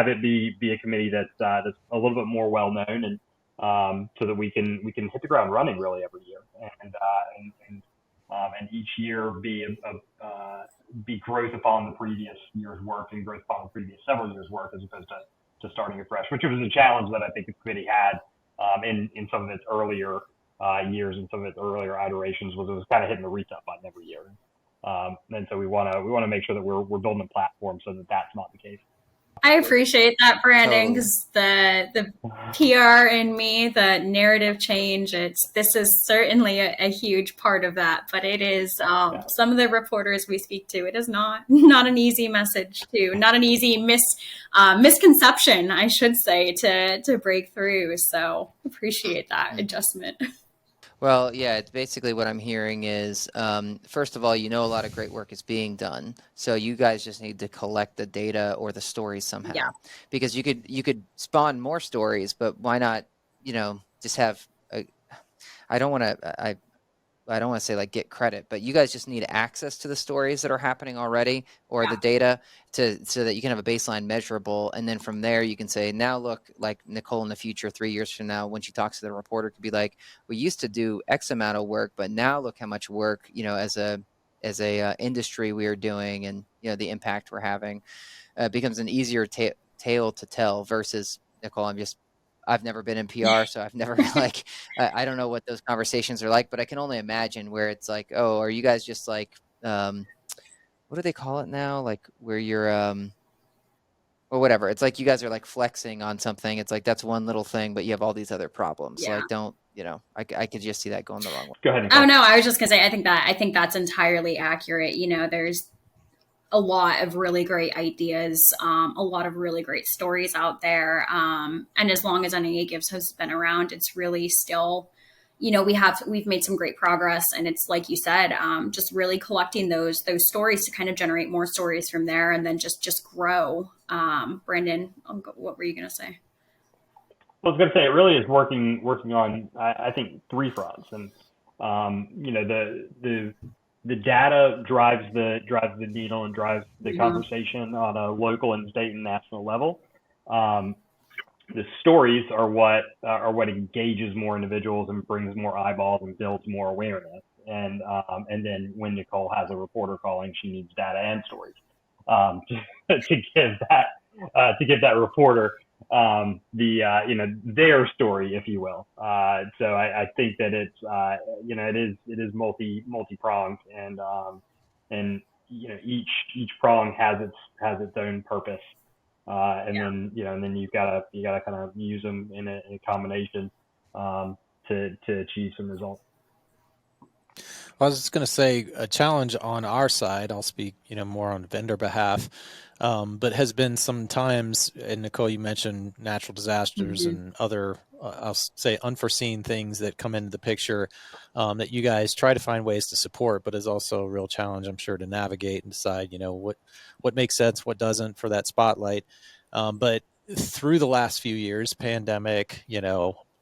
it be a committee that's a little bit more well known, and so that we can hit the ground running really every year, and each year be growth upon the previous year's work, and growth upon the previous several years' work, as opposed to starting afresh, which was a challenge that I think the committee had in some of its earlier years, and some of its earlier iterations, was it was kind of hitting the reset button every year. And so we want to make sure that we're building a platform so that that's not the case. I appreciate that, Brandon, Totally. because the PR in me, the narrative change, this is certainly a huge part of that. But it is some of the reporters we speak to, it is not an easy message to, not an easy misconception, I should say, to break through. So appreciate that adjustment. Well, yeah, it's basically what I'm hearing is, first of all, a lot of great work is being done. So you guys just need to collect the data or the stories somehow. Yeah. Because you could spawn more stories, but why not, just have I don't want to say like get credit, but you guys just need access to the stories that are happening already or the data so that you can have a baseline measurable. And then from there you can say, now look, like Nicole in the future, 3 years from now, when she talks to the reporter, could be like, we used to do X amount of work, but now look how much work, as a industry we are doing, and, the impact we're having. Becomes an easier tale to tell versus, Nicole, I've never been in PR, so I've never I don't know what those conversations are like, but I can only imagine where it's like, oh, are you guys just like, what do they call it now? Like where you're, or whatever. It's like you guys are like flexing on something. It's like, that's one little thing, but you have all these other problems. Yeah. Like, don't, I could just see that going the wrong way. Go ahead, Nicole. Oh no, I was just gonna say, I think that's entirely accurate. There's a lot of really great ideas, a lot of really great stories out there. And as long as NAA Gives has been around, it's really still, we've made some great progress, and it's like you said, just really collecting those stories to kind of generate more stories from there, and then just grow. Brandon, what were you gonna say? I was going to say it really is working on I think three fronts, and the data drives the needle and drives the conversation on a local and state and national level. The stories are what engages more individuals and brings more eyeballs and builds more awareness. And then when Nicole has a reporter calling, she needs data and stories to give that reporter their story, if you will. So I think that it's it is multi-pronged, and each prong has its own purpose, and then you've got to kind of use them in a combination to achieve some results. I was just going to say a challenge on our side. I'll speak, more on vendor behalf, but has been sometimes. And Nicole, you mentioned natural disasters and other, I'll say, unforeseen things that come into the picture that you guys try to find ways to support, but is also a real challenge, I'm sure, to navigate and decide, what makes sense, what doesn't for that spotlight. But through the last few years, pandemic,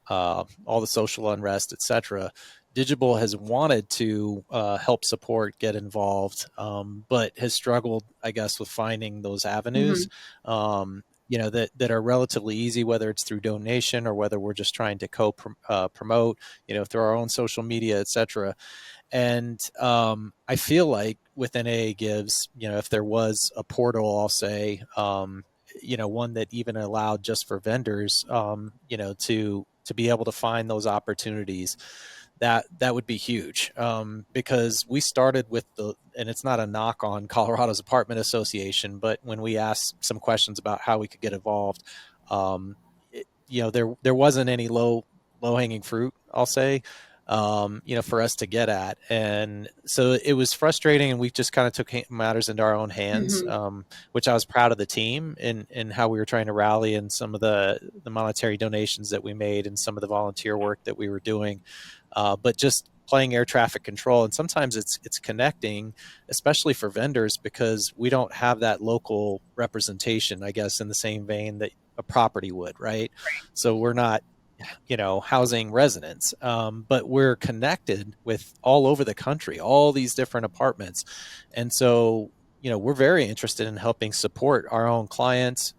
all the social unrest, et cetera, Digible has wanted to help support, get involved, but has struggled, I guess, with finding those avenues, that are relatively easy, whether it's through donation or whether we're just trying to promote, through our own social media, et cetera. And I feel like with NAA Gives, if there was a portal, I'll say, one that even allowed just for vendors, to be able to find those opportunities, that would be huge, because we started with and it's not a knock on Colorado's Apartment Association, but when we asked some questions about how we could get involved, there wasn't any low hanging fruit, I'll say, for us to get at. And so it was frustrating, and we just kind of took matters into our own hands, which I was proud of the team and how we were trying to rally, and some of the monetary donations that we made and some of the volunteer work that we were doing. But just playing air traffic control, and sometimes it's connecting, especially for vendors, because we don't have that local representation, I guess, in the same vein that a property would, right? So we're not, housing residents, but we're connected with all over the country, all these different apartments. And so, we're very interested in helping support our own clients,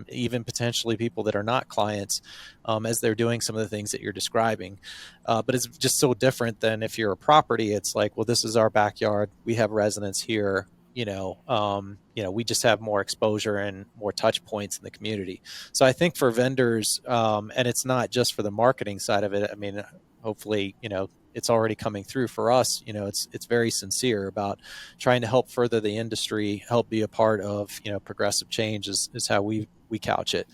even potentially people that are not clients, as they're doing some of the things that you're describing. But it's just so different than if you're a property. It's like, well, this is our backyard. We have residents here. We just have more exposure and more touch points in the community. So I think for vendors, and it's not just for the marketing side of it. I mean, hopefully, it's already coming through for us. It's very sincere about trying to help further the industry, help be a part of, progressive change is how we couch it.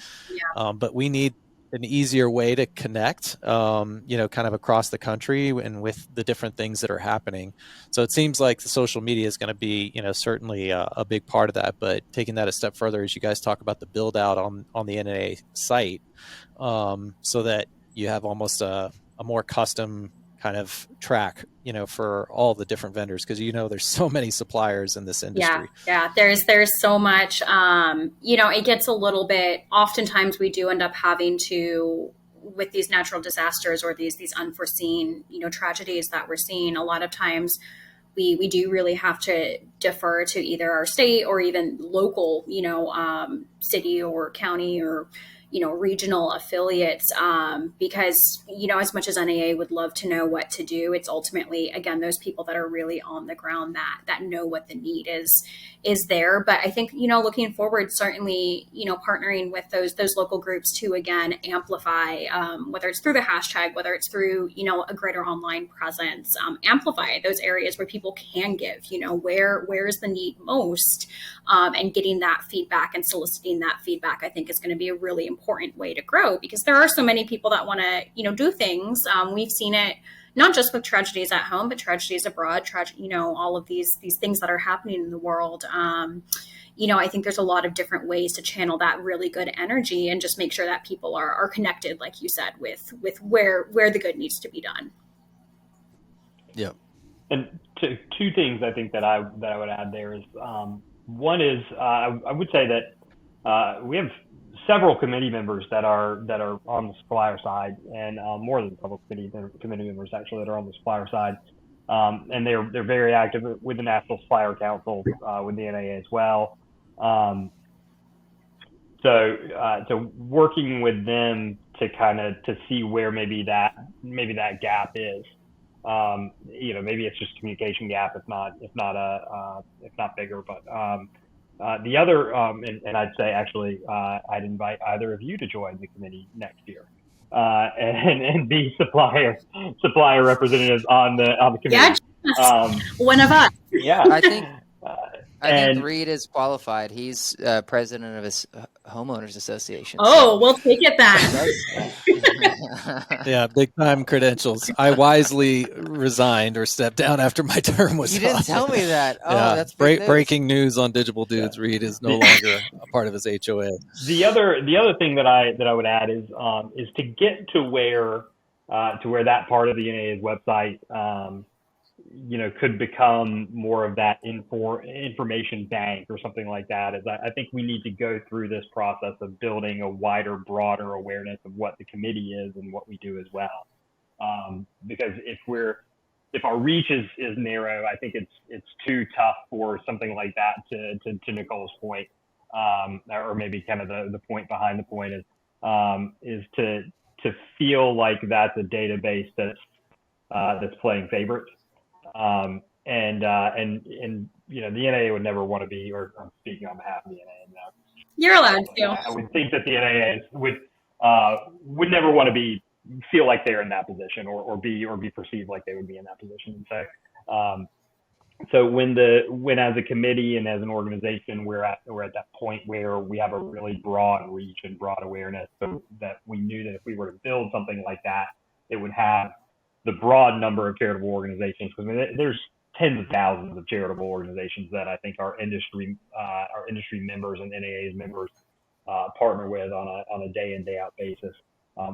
But we need an easier way to connect, kind of across the country and with the different things that are happening. So it seems like the social media is going to be, certainly a big part of that. But taking that a step further, as you guys talk about the build out on the NAA site, so that you have almost a more custom kind of track, for all the different vendors, because there's so many suppliers in this industry. Yeah. There's so much. It gets a little bit. Oftentimes, we do end up having to, with these natural disasters or these unforeseen, tragedies that we're seeing. A lot of times, we do really have to defer to either our state or even local, city or county or regional affiliates, because, as much as NAA would love to know what to do, it's ultimately, again, those people that are really on the ground that know what the need is there. But I think, looking forward, certainly, partnering with those local groups to, again, amplify, whether it's through the hashtag, whether it's through, a greater online presence, amplify those areas where people can give, where is the need most, and getting that feedback and soliciting that feedback, I think is going to be a really important way to grow, because there are so many people that want to, do things. We've seen it not just with tragedies at home, but tragedies abroad, all of these things that are happening in the world. I think there's a lot of different ways to channel that really good energy and just make sure that people are connected, like you said, with where the good needs to be done. Yeah. And two things I think that I would add there is, one is I would say that we have several committee members that are on the supplier side, and more than a couple committee members actually that are on the supplier side, and they're very active with the National Supplier Council, with the NAA as well. So working with them to see where maybe that gap is. Maybe it's just communication gap, if not bigger. But the other, and I'd say actually, I'd invite either of you to join the committee next year, and be supplier representatives on the committee. Yeah, one of us. Yeah, I think Reid is qualified. He's president of his homeowners association. Oh, we'll take it then. Yeah, big time credentials. I wisely resigned or stepped down after my term was You didn't up. tell me that. Oh, yeah. that's breaking news on Digible Dudes. Reid is no longer a part of his HOA. The other thing that I would add is to get to where that part of the NAA's website could become more of that information bank or something like that. Is I think we need to go through this process of building a wider, broader awareness of what the committee is and what we do as well. Because if our reach is narrow, I think it's too tough for something like that to Nicole's point, or maybe kind of the point behind the point is to feel like that's a database that's playing favorites. And the NAA would never want to be, or I'm speaking on behalf of the NAA now. You're allowed to. I would think that the NAA would never want to feel like they're in that position or be perceived like they would be in that position. And so when as a committee and as an organization, we're at that point where we have a really broad reach and broad awareness, so that we knew that if we were to build something like that, it would have the broad number of charitable organizations. Because there's tens of thousands of charitable organizations that I think our industry members and NAA's members partner with on a day in, day out basis.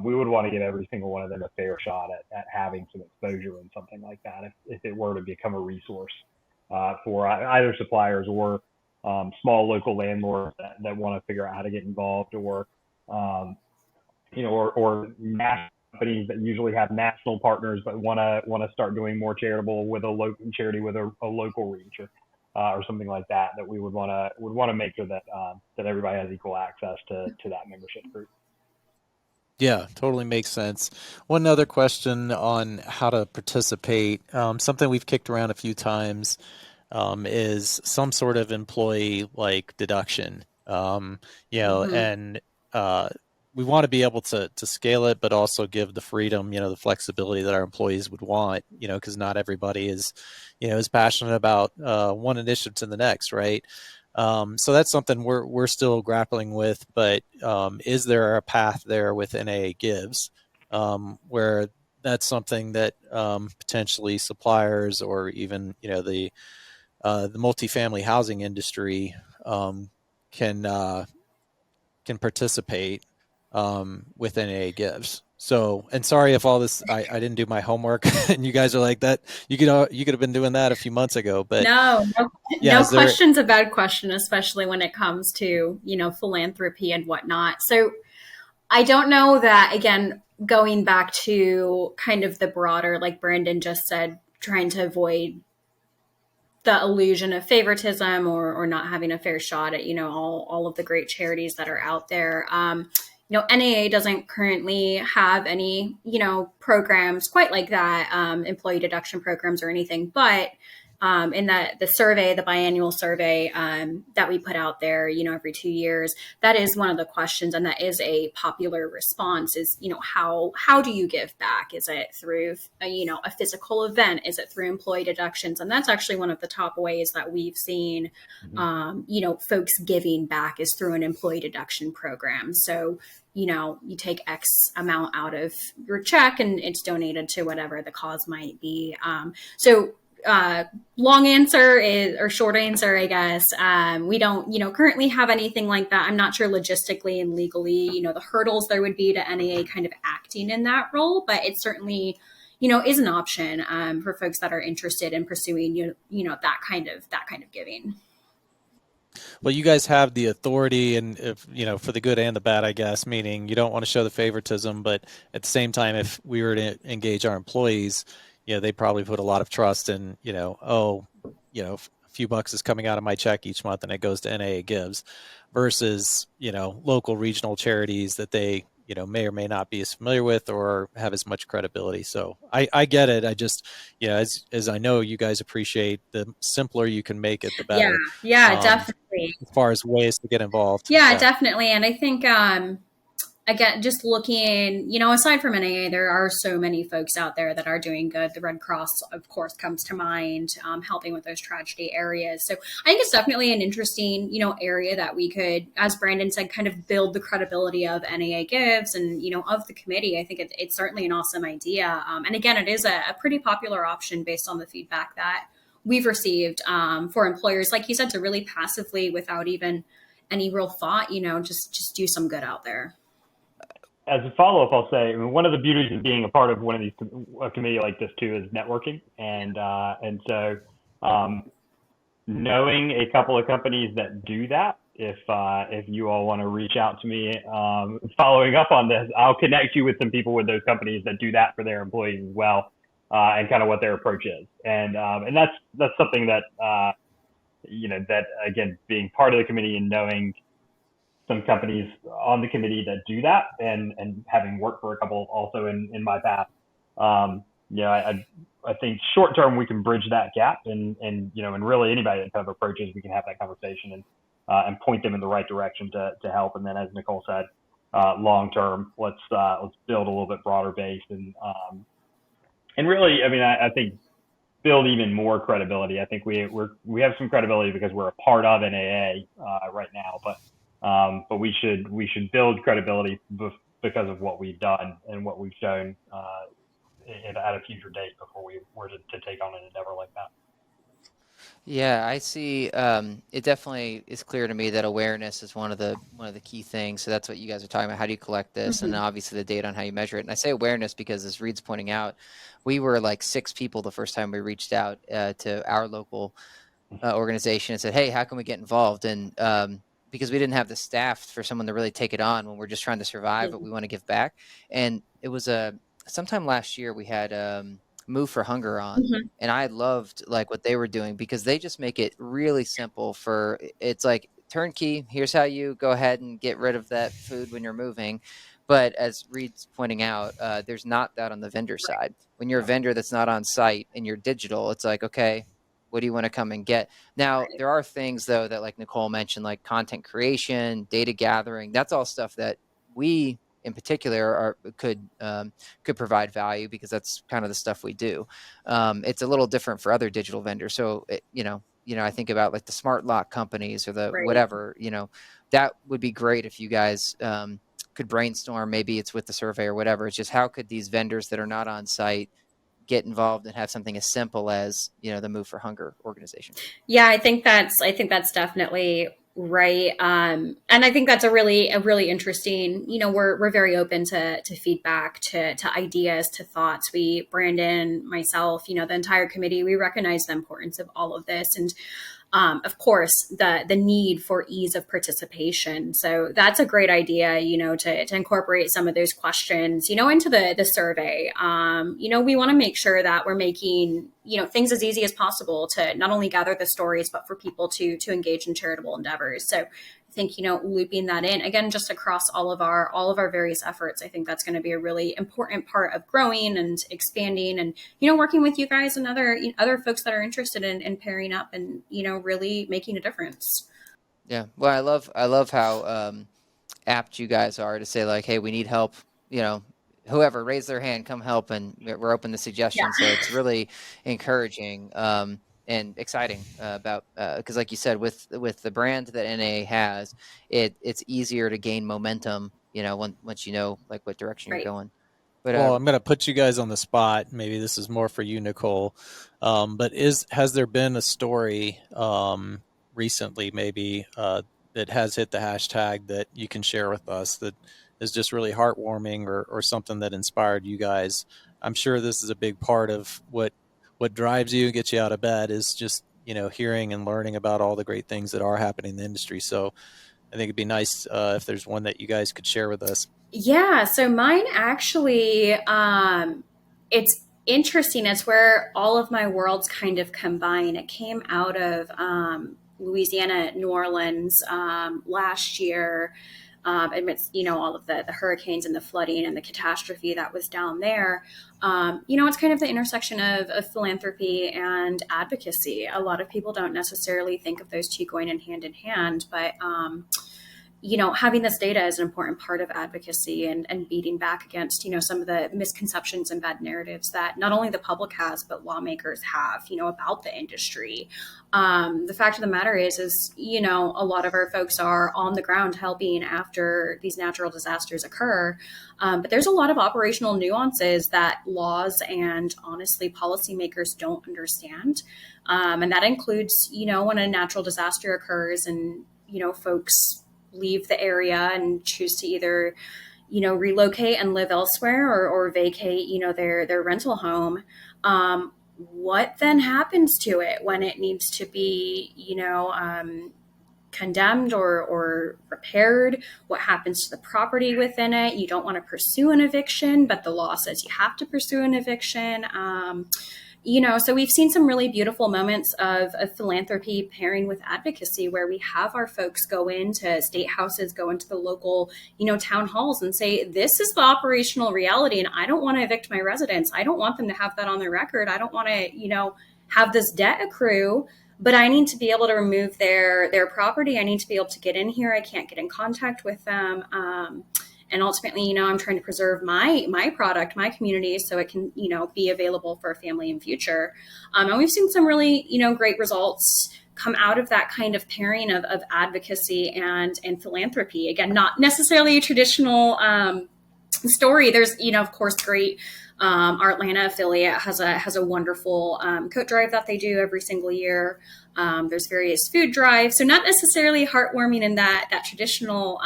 We would want to give every single one of them a fair shot at having some exposure in something like that, if it were to become a resource for either suppliers or small local landlords that want to figure out how to get involved, or national companies that usually have national partners but want to start doing more charitable with a local charity with a local reach, or something like that. That we would want to make sure that everybody has equal access to that membership group. Yeah, totally makes sense. One other question on how to participate. Something we've kicked around a few times is some sort of employee deduction. Mm-hmm. And we want to be able to scale it, but also give the freedom, the flexibility that our employees would want, because not everybody is, is passionate about one initiative to the next, right? So that's something we're still grappling with. But is there a path there with NAA Gives where that's something that potentially suppliers or even the multifamily housing industry can participate with NAA Gives. So, and sorry if all this I didn't do my homework, and you guys are like that. You could have been doing that a few months ago, but no question's a bad question, especially when it comes to philanthropy and whatnot. So I don't know that, again, going back to kind of the broader, like Brandon just said, trying to avoid the illusion of favoritism or not having a fair shot at all of the great charities that are out there. NAA doesn't currently have any programs quite like that, employee deduction programs or anything, but in the survey, the biannual survey that we put out there, every 2 years, that is one of the questions, and that is a popular response. Is how do you give back? Is it through a physical event? Is it through employee deductions? And that's actually one of the top ways that we've seen, folks giving back is through an employee deduction program. So you take X amount out of your check and it's donated to whatever the cause might be. Long answer is, or short answer, I guess. We don't, currently have anything like that. I'm not sure logistically and legally, the hurdles there would be to NAA kind of acting in that role, but it certainly, is an option for folks that are interested in pursuing, that kind of giving. Well, you guys have the authority, and if for the good and the bad, I guess, meaning you don't want to show the favoritism, but at the same time, if we were to engage our employees, they probably put a lot of trust in, a few bucks is coming out of my check each month and it goes to NAA Gives versus, local regional charities that they, may or may not be as familiar with or have as much credibility. So I get it. I just, as I know you guys appreciate, the simpler you can make it, the better. Yeah, definitely. As far as ways to get involved. Yeah, definitely. And I think, again, just looking, aside from NAA, there are so many folks out there that are doing good. The Red Cross, of course, comes to mind, helping with those tragedy areas. So I think it's definitely an interesting, area that we could, as Brandon said, kind of build the credibility of NAA Gives and, of the committee. I think it's certainly an awesome idea. And again, it is a pretty popular option based on the feedback that we've received for employers, like you said, to really passively, without even any real thought, just do some good out there. As a follow-up, I'll say, one of the beauties of being a part of one of these a committee like this too is networking, and so knowing a couple of companies that do that. If you all want to reach out to me, following up on this, I'll connect you with some people with those companies that do that for their employees as well, and kind of what their approach is, and that's something that that, again, being part of the committee and knowing some companies on the committee that do that, and having worked for a couple also in my past, I think short term we can bridge that gap, and really anybody that kind of approaches, we can have that conversation and point them in the right direction to help. And then, as Nicole said, long term, let's build a little bit broader base and really, I think build even more credibility. I think we have some credibility because we're a part of NAA right now, but we should build credibility because of what we've done and what we've shown at a future date before we were to take on an endeavor like that. Yeah, I see. It definitely is clear to me that awareness is one of the key things. So that's what you guys are talking about. How do you collect this? And obviously the data on how you measure it. And I say awareness because, as Reid's pointing out, we were like 6 people the first time we reached out to our local organization and said, "Hey, how can we get involved?" And because we didn't have the staff for someone to really take it on when we're just trying to survive, but we want to give back. And it was sometime last year we had Move for Hunger on, and I loved like what they were doing because they just make it really simple. It's like turnkey. Here's how you go ahead and get rid of that food when you're moving. But as Reid's pointing out, there's not that on the vendor side. When you're a vendor that's not on site and you're digital, it's like, okay, what do you want to come and get? Now, there are things, though, that like Nicole mentioned, like content creation, data gathering. That's all stuff that we in particular could provide value, because that's kind of the stuff we do. It's a little different for other digital vendors. So, I think about like the smart lock companies or the Right. whatever, that would be great if you guys could brainstorm. Maybe it's with the survey or whatever. It's just, how could these vendors that are not on site get involved and have something as simple as, the Move for Hunger organization? Yeah, I think that's definitely right. And I think that's a really interesting, we're very open to feedback, to ideas, to thoughts. Brandon, myself, the entire committee, we recognize the importance of all of this. And of course, the need for ease of participation. So that's a great idea, to incorporate some of those questions, into the survey. We want to make sure that we're making, things as easy as possible to not only gather the stories, but for people to engage in charitable endeavors. So I think, looping that in again, just across all of our various efforts, I think that's going to be a really important part of growing and expanding, and, working with you guys and other folks that are interested in pairing up and, really making a difference. Yeah. Well, I love how apt you guys are to say, like, hey, we need help, whoever raise their hand, come help, and we're open to suggestions. Yeah. So it's really encouraging and exciting about, because like you said, with the brand that NAA has, it's easier to gain momentum, once like what direction Right. you're going. But well, I'm going to put you guys on the spot. Maybe this is more for you, Nicole. But has there been a story recently, maybe that has hit the hashtag that you can share with us that is just really heartwarming, or something that inspired you guys? I'm sure this is a big part of what drives you and gets you out of bed, is just, hearing and learning about all the great things that are happening in the industry. So I think it'd be nice if there's one that you guys could share with us. Yeah, so mine actually, it's interesting. It's where all of my worlds kind of combine. It came out of Louisiana, New Orleans last year, amidst, all of the hurricanes and the flooding and the catastrophe that was down there. It's kind of the intersection of philanthropy and advocacy. A lot of people don't necessarily think of those two going in hand, but having this data is an important part of advocacy and beating back against, some of the misconceptions and bad narratives that not only the public has, but lawmakers have, about the industry. The fact of the matter is, a lot of our folks are on the ground helping after these natural disasters occur. But there's a lot of operational nuances that laws and honestly policymakers don't understand. And that includes, when a natural disaster occurs and, folks leave the area and choose to either, relocate and live elsewhere or vacate, their rental home. What then happens to it when it needs to be, condemned or repaired? What happens to the property within it? You don't want to pursue an eviction, but the law says you have to pursue an eviction. So we've seen some really beautiful moments of philanthropy pairing with advocacy, where we have our folks go into state houses, go into the local, town halls and say, this is the operational reality, and I don't want to evict my residents. I don't want them to have that on their record. I don't want to, have this debt accrue, but I need to be able to remove their property. I need to be able to get in here. I can't get in contact with them. And ultimately, I'm trying to preserve my product, my community, so it can, be available for a family in future. And we've seen some really, great results come out of that kind of pairing of advocacy and philanthropy. Again, not necessarily a traditional story. There's, of course, great. Our Atlanta affiliate has a wonderful coat drive that they do every single year. There's various food drives, so not necessarily heartwarming in that traditional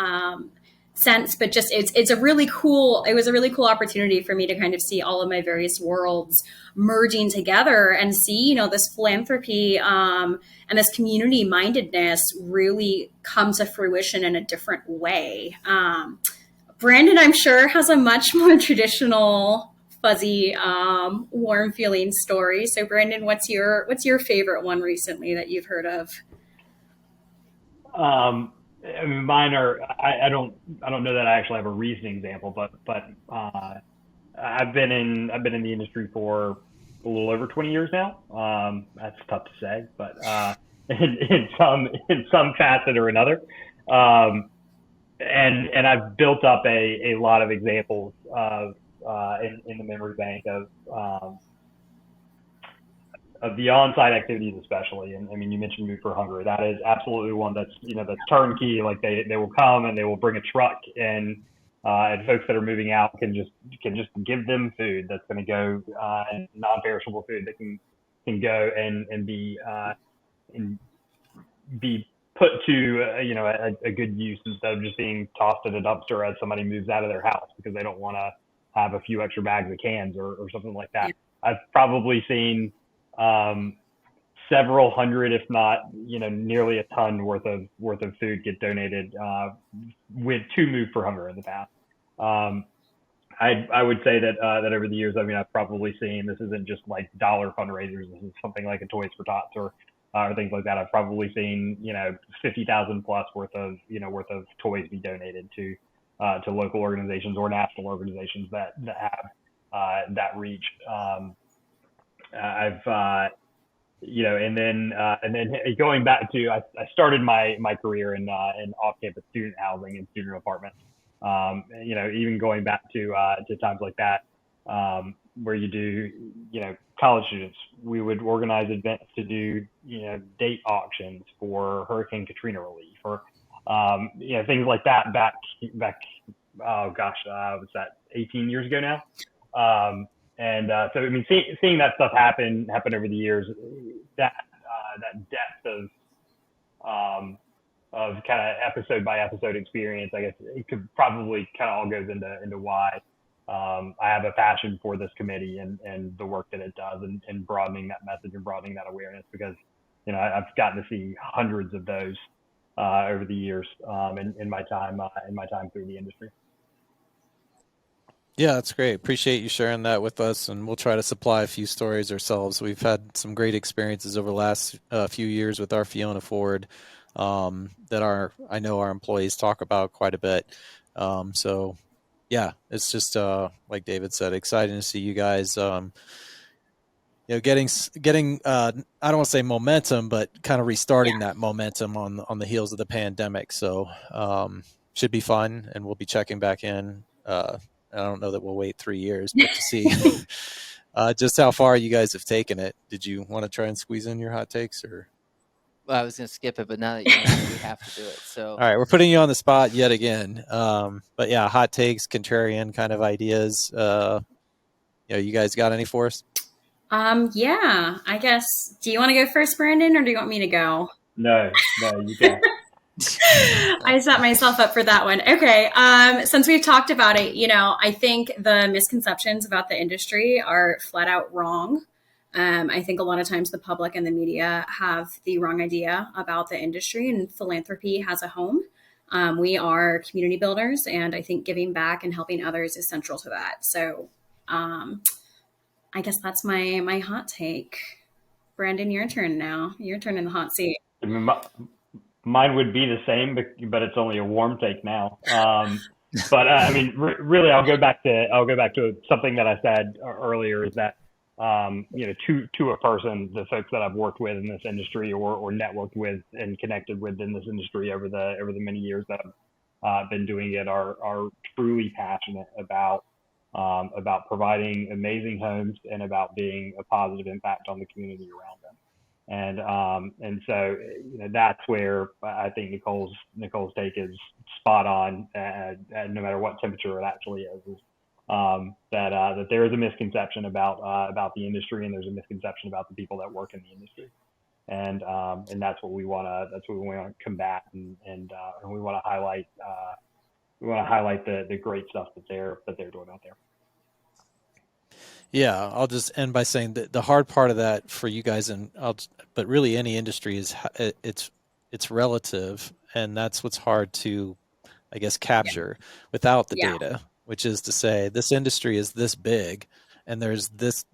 sense, but just it was a really cool opportunity for me to kind of see all of my various worlds merging together and see, this philanthropy and this community mindedness really come to fruition in a different way. Brandon, I'm sure, has a much more traditional, fuzzy, warm feeling story. So Brandon, what's your favorite one recently that you've heard of? I mean, mine are. I don't know that I actually have a recent example, but I've been in the industry for a little over 20 years now. That's tough to say, but in some facet or another. and I've built up a lot of examples of in the memory bank of the on-site activities, especially. And I mean, you mentioned Move for Hunger. That is absolutely one that's that's turnkey. Like they will come and they will bring a truck and folks that are moving out can just give them food that's going to go and non-perishable food that can go and be put to a good use instead of just being tossed in a dumpster as somebody moves out of their house because they don't want to have a few extra bags of cans or something like that. Yeah. I've probably seen several hundred, if not nearly a ton worth of food get donated with to Move for Hunger in the past. I would say that that over the years, I mean, I've probably seen, this isn't just like dollar fundraisers. This is something like a Toys for Tots or things like that. I've probably seen 50,000 plus worth of toys be donated to local organizations or national organizations that have that reach. I've and then going back to I started my career in off-campus student housing and student apartments. Even going back to times like that, where you do, college students, we would organize events to do, date auctions for Hurricane Katrina relief or, things like that back, oh gosh, was that 18 years ago now? So, I mean, seeing that stuff happen over the years, that depth of kind of episode by episode experience, I guess it could probably kind of all goes into why I have a passion for this committee and the work that it does and broadening that message and broadening that awareness, because I've gotten to see hundreds of those over the years in my time through the industry. Yeah, that's great. Appreciate you sharing that with us, and we'll try to supply a few stories ourselves. We've had some great experiences over the last few years with our Fiona Ford that I know our employees talk about quite a bit. So yeah, it's just like David said, exciting to see you guys getting I don't want to say momentum, but kind of restarting that momentum on the heels of the pandemic. So should be fun, and we'll be checking back in. I don't know that we'll wait 3 years, but to see just how far you guys have taken it. Did you want to try and squeeze in your hot takes, or? Well, I was going to skip it, but now that you know, we have to do it. So, all right, we're putting you on the spot yet again. But yeah, hot takes, contrarian kind of ideas. You guys got any for us? Yeah, I guess. Do you want to go first, Brandon, or do you want me to go? No, you can. I set myself up for that one. Okay. Since we've talked about it, I think the misconceptions about the industry are flat out wrong. I think a lot of times the public and the media have the wrong idea about the industry, and philanthropy has a home. We are community builders, and I think giving back and helping others is central to that. So I guess that's my hot take. Brandon, your turn now. Your turn in the hot seat. I mean, mine would be the same, but it's only a warm take now. But I mean, really, I'll go back to something that I said earlier, is that to a person, the folks that I've worked with in this industry or networked with and connected with in this industry over the many years that I've been doing it are truly passionate about providing amazing homes and about being a positive impact on the community around them. And so that's where I think Nicole's take is spot on, no matter what temperature it actually is that there is a misconception about the industry, and there's a misconception about the people that work in the industry, and that's what we want to combat, and we want to highlight the great stuff that they're doing out there. Yeah, I'll just end by saying that the hard part of that for you guys, but really any industry, is it's relative, and that's what's hard to, I guess, capture without the data, which is to say this industry is this big, and there's this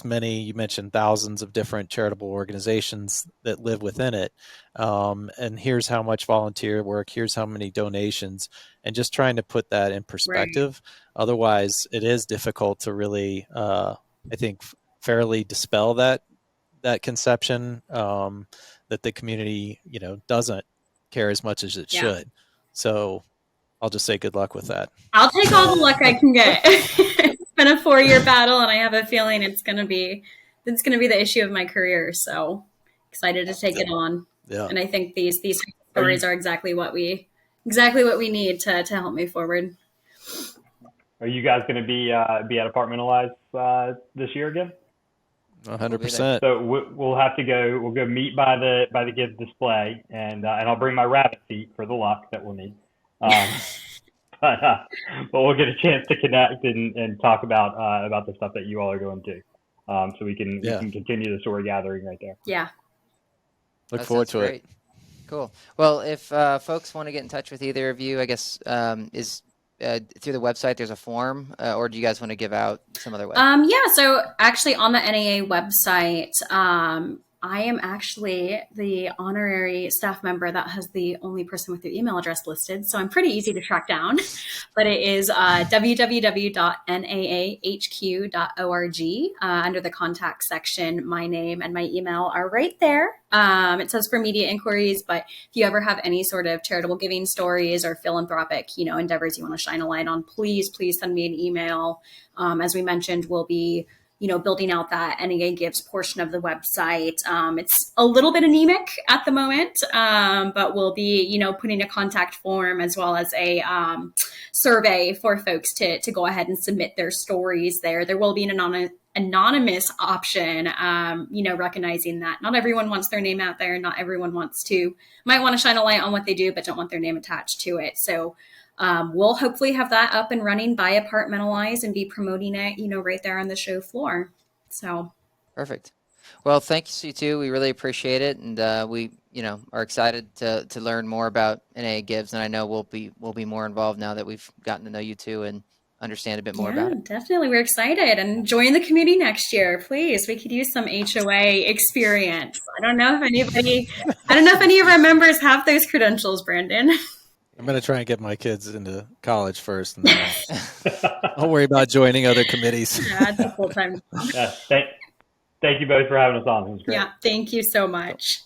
many, you mentioned thousands of different charitable organizations that live within it. And here's how much volunteer work, here's how many donations, and just trying to put that in perspective. Right. Otherwise, it is difficult to really, I think, fairly dispel that conception that the community, doesn't care as much as it should. So I'll just say good luck with that. I'll take all the luck I can get. It's been a 4-year battle, and I have a feeling it's gonna be the issue of my career. So excited to take it on. Yeah. And I think these stories are exactly what we need to help me forward. Are you guys going to be at Apartmentalize this year again? 100%. So we'll have to go. We'll go meet by the Gives display, and I'll bring my rabbit seat for the luck that we'll need. But we'll get a chance to connect and talk about the stuff that you all are going to. So we can continue the story gathering right there. Yeah. Look forward to it. Cool. Well, if folks want to get in touch with either of you, I guess is through the website there's a form, or do you guys want to give out some other way? Yeah. So actually, on the NAA website, I am actually the honorary staff member that has the only person with their email address listed. So I'm pretty easy to track down, but it is www.naahq.org. Under the contact section, my name and my email are right there. It says for media inquiries, but if you ever have any sort of charitable giving stories or philanthropic, endeavors you want to shine a light on, please send me an email. As we mentioned, we'll be building out that NAA Gives portion of the website. It's a little bit anemic at the moment, but we'll be, putting a contact form as well as a survey for folks to go ahead and submit their stories there. There will be an anonymous option, recognizing that not everyone wants their name out there. Not everyone might want to shine a light on what they do, but don't want their name attached to it. So we'll hopefully have that up and running by Apartmentalize and be promoting it, right there on the show floor. So perfect. Well, thanks you too. We really appreciate it, and we, are excited to learn more about NAA Gives, and I know we'll be more involved now that we've gotten to know you two and understand a bit more about it. Definitely, we're excited, and join the community next year, please. We could use some HOA experience. I don't know if any of our members have those credentials, Brandon. I'm going to try and get my kids into college first, and then I'll worry about joining other committees. Yeah, it's a full-time. Thank you both for having us on. It was great. Yeah, thank you so much.